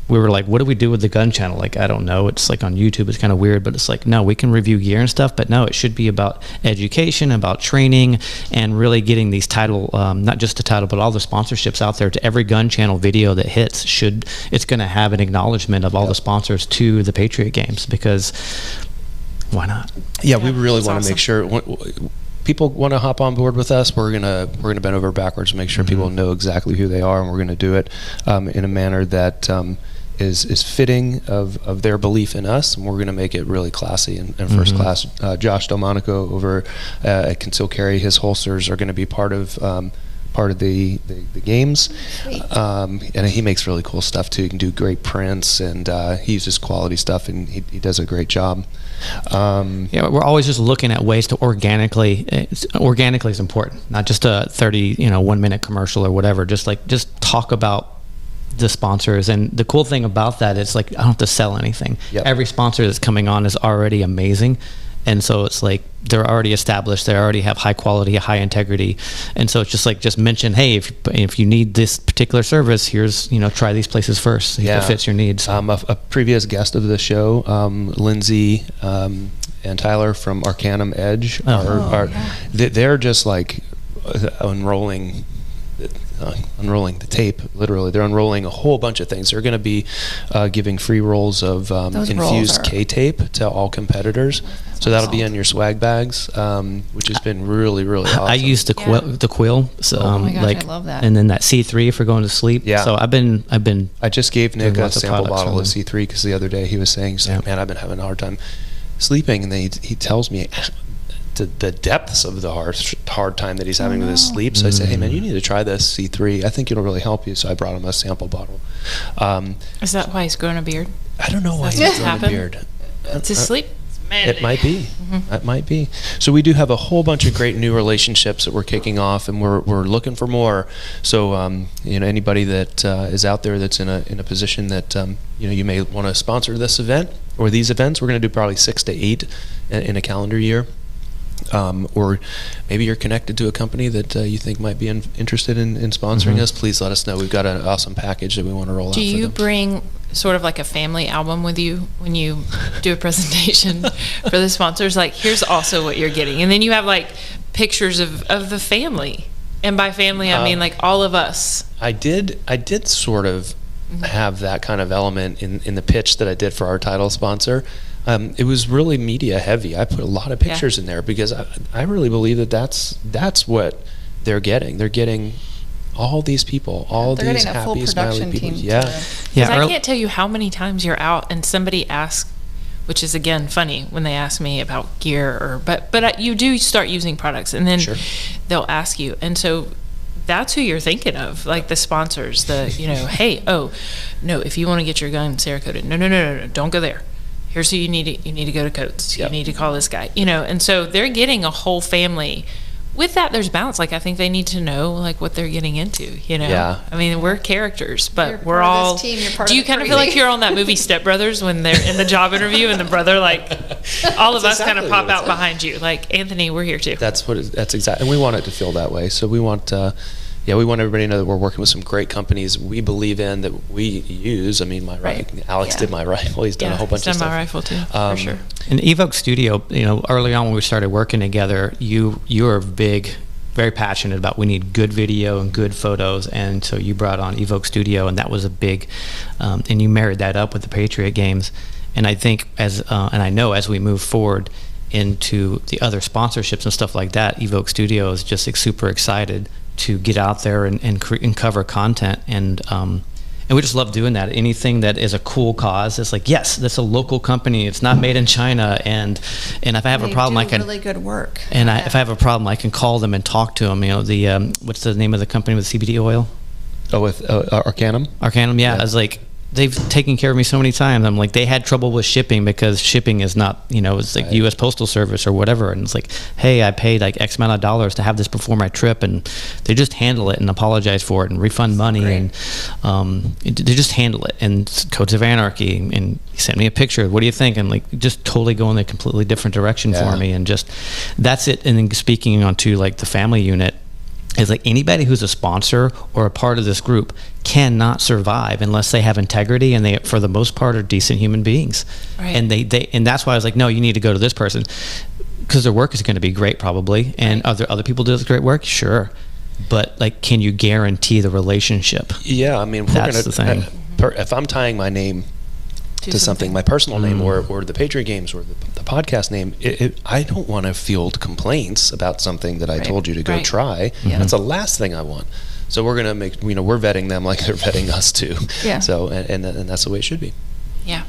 We were what do we do with the Gun channel? I don't know. It's on YouTube. It's kind of weird, but it's no, we can review gear and stuff, but no, it should be about education, about training, and really getting these not just the title, but all the sponsorships out there to every Gun channel video that hits. It's going to have an acknowledgement of all the sponsors to the Patriot Games, because why not? Yeah, we really want to make sure people want to hop on board with us. We're gonna bend over backwards to make sure people know exactly who they are, and we're going to do it in a manner that is fitting of their belief in us, and we're going to make it really classy and first class. Josh Delmonico over at Conceal Carry, his holsters are going to be part of part of the games. Sweet. And he makes really cool stuff too. He can do great prints, and he uses quality stuff, and he does a great job. Yeah, we're always just looking at ways to organically is important, not just a 30 1 minute commercial or whatever. Just talk about the sponsors, and the cool thing about that is like I don't have to sell anything. Yep. Every sponsor that's coming on is already amazing, and so it's like they're already established, they already have high quality, high integrity, and so it's just mention, hey, if you need this particular service, here's try these places first, see if it fits your needs. A previous guest of the show, Lindsay and Tyler from Arcanum Edge, they're just like unrolling the tape. Literally, they're unrolling a whole bunch of things. They're going to be giving free rolls of infused K-tape to all competitors. So that'll be in your swag bags, which has been really, really awesome. I used the quill. So, oh my gosh, I love that. And then that C3 for going to sleep. Yeah. So I've been. I just gave Nick a sample bottle of C3 C3 because the other day he was saying, man, I've been having a hard time sleeping, and then he tells me the depths of the hard time that he's having with his sleep. So I said, hey man, you need to try this C3. I think it'll really help you. So I brought him a sample bottle. Is that why he's growing a beard? I don't know why he's growing a beard. It's his sleep. It might be. That might be. So we do have a whole bunch of great new relationships that we're kicking off, and we're looking for more. So anybody that is out there that's in a position that you may want to sponsor this event or these events. We're going to do probably 6 to 8 in a calendar year. Or maybe you're connected to a company that you think might be interested in sponsoring us. Please let us know. We've got an awesome package that we want to roll out for them. Do you bring sort of like a family album with you when you do a presentation for the sponsors? Like, here's also what you're getting. And then you have like pictures of the family. And by family, I mean like all of us. I did sort of have that kind of element in the pitch that I did for our title sponsor. It was really media heavy. I put a lot of pictures in there because I really believe that's what they're getting. They're getting all these people, these happy, smiley people. Yeah. I can't tell you how many times you're out and somebody asks, which is again funny when they ask me about gear but you do start using products, and then they'll ask you, and so that's who you're thinking of, like the sponsors, hey, no, if you want to get your gun Cerakoted, no, don't go there. Here's who you need to go to Coates. You need to call this guy, and so they're getting a whole family. With that, there's balance. Like, I think they need to know like what they're getting into, Yeah. I mean, we're characters, but We're all. this team, you're part do you of kind of the feel like crazy. you're on that movie Step Brothers when they're in the job interview and the brother, like, all of us kind of exactly pop what out it's behind you, like, Anthony, we're here too. That's exactly, and we want it to feel that way. So we want, we want everybody to know that we're working with some great companies we believe in, that we use. I mean, Alex did my rifle. He's done a whole bunch of He's done stuff. my rifle too, for sure. In Evoke Studio, early on when we started working together, you are very passionate about we need good video and good photos, and so you brought on Evoke Studio, and that was a big, and you married that up with the Patriot Games. And I think and I know as we move forward into the other sponsorships and stuff like that, Evoke Studio is just super excited to get out there and cover content, and we just love doing that. Anything that is a cool cause, it's like, yes, that's a local company. It's not made in China, and if I have a problem, I can really good work. And if I have a problem, I can call them and talk to them. What's the name of the company with CBD oil? Oh, with Arcanum? Arcanum, yeah. I was like, they've taken care of me so many times. I'm like, they had trouble with shipping because shipping is not, it's like U.S. Postal Service or whatever. And it's like, hey, I paid like X amount of dollars to have this before my trip, and they just handle it and apologize for it and refund money. And they just handle it. And Codes of Anarchy, and he sent me a picture. What do you think? And like, just totally go in a completely different direction for me. And just, that's it. And then speaking onto like the family unit, is like anybody who's a sponsor or a part of this group cannot survive unless they have integrity, and they, for the most part, are decent human beings. Right. And and that's why I was like, no, you need to go to this person because their work is going to be great probably, and other people do great work, sure, but like, can you guarantee the relationship? Yeah, I mean, that's the thing. If I'm tying my name to something, my personal name or the Patriot Games or the podcast name, I don't want to field complaints about something that I told you to go try. That's the last thing I want. So we're gonna make, we're vetting them like they're vetting us too. Yeah. So and that's the way it should be. Yeah.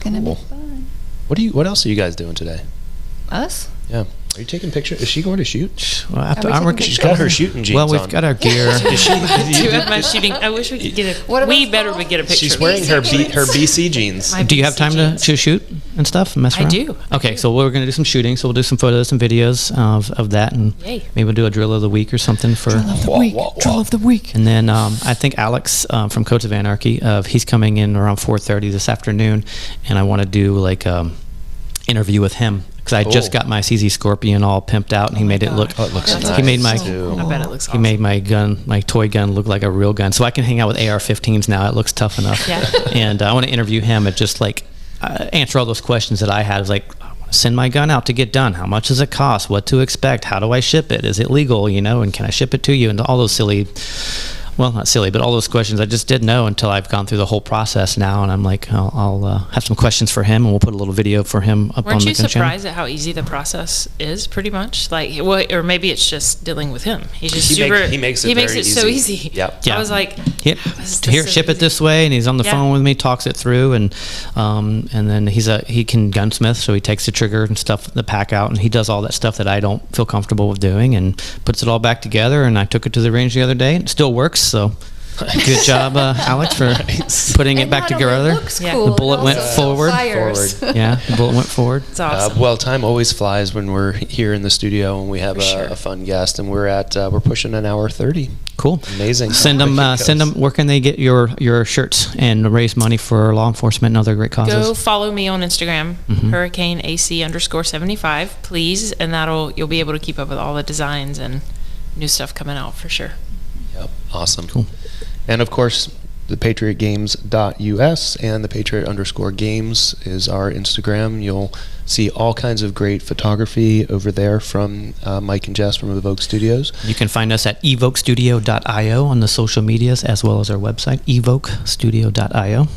Gonna be fun. What else are you guys doing today? Us? Yeah. Are you taking pictures? Is she going to shoot? Well, Are we I'm taking working. She's got her shooting jeans Well, we've on. got our gear. Is she, I do have my shooting. I wish we could get What a. are We those better called? would get a picture. she's of wearing these. her BC jeans. My Do you have BC time jeans. to shoot and stuff? And mess I around? do. Okay, so we're going to do some shooting. So we'll do some photos and videos of that, and Yay. maybe we'll do a drill of the week or something for. Drill of the week. And then I think Alex from Codes of Anarchy, he's coming in around 4:30 this afternoon, and I want to do like interview with him because I just Cool. got my CZ Scorpion all pimped out, and he made it look. Oh, it looks That's nice. He made my. too. I bet it looks He awesome. made my gun, my toy gun, look like a real gun, so I can hang out with AR-15s now. It looks tough enough. Yeah. And I want to interview him and just like answer all those questions that I had. It was like, I want to send my gun out to get done. How much does it cost? What to expect? How do I ship it? Is it legal? You know, and can I ship it to you? And all those silly. Well, not silly, but all those questions I just didn't know until I've gone through the whole process now, and I'm like, I'll have some questions for him, and we'll put a little video for him up on Weren't the you gun channel. surprised at how easy the process is? Pretty much, like, well, or maybe it's just dealing with him. He's just He super. makes it very so easy. easy. Yep. Yeah. I was like, Yep. this Here, is ship it easy. this way, and he's on the Yeah. phone with me, talks it through, and then he can gunsmith, so he takes the trigger and stuff, the pack out, and he does all that stuff that I don't feel comfortable with doing, and puts it all back together. And I took it to the range the other day, and it still works. So, good job, Alex, for putting it back together. Yeah. Cool, The bullet it went also forward. fires. Yeah, the bullet went forward. It's awesome. Well, time always flies when we're here in the studio and we have For sure. a fun guest, and we're pushing an hour 30. Cool. Amazing. Send them. Where can they get your shirts and raise money for law enforcement and other great causes? Go follow me on Instagram, Hurricane AC_75, please, and you'll be able to keep up with all the designs and new stuff coming out for sure. Yep. Awesome. Cool. And of course, the patriotgames.us and the patriot_games is our Instagram. You'll see all kinds of great photography over there from Mike and Jess from Evoke Studios. You can find us at evokestudio.io on the social medias, as well as our website, evokestudio.io.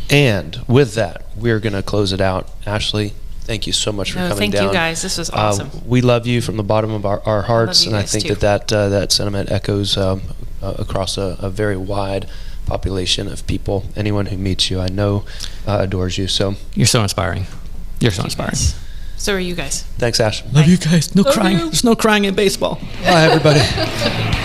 And with that, we're going to close it out. Ashley, thank you so much for coming thank down. you guys. This was awesome. We love you from the bottom of our hearts, you and I guys think too. that sentiment echoes across a very wide population of people. Anyone who meets you, I know, adores you. So You're so inspiring. You're so inspiring. So are you guys. thanks, Ash. Love you guys. No crying. There's no crying in baseball. Bye, everybody.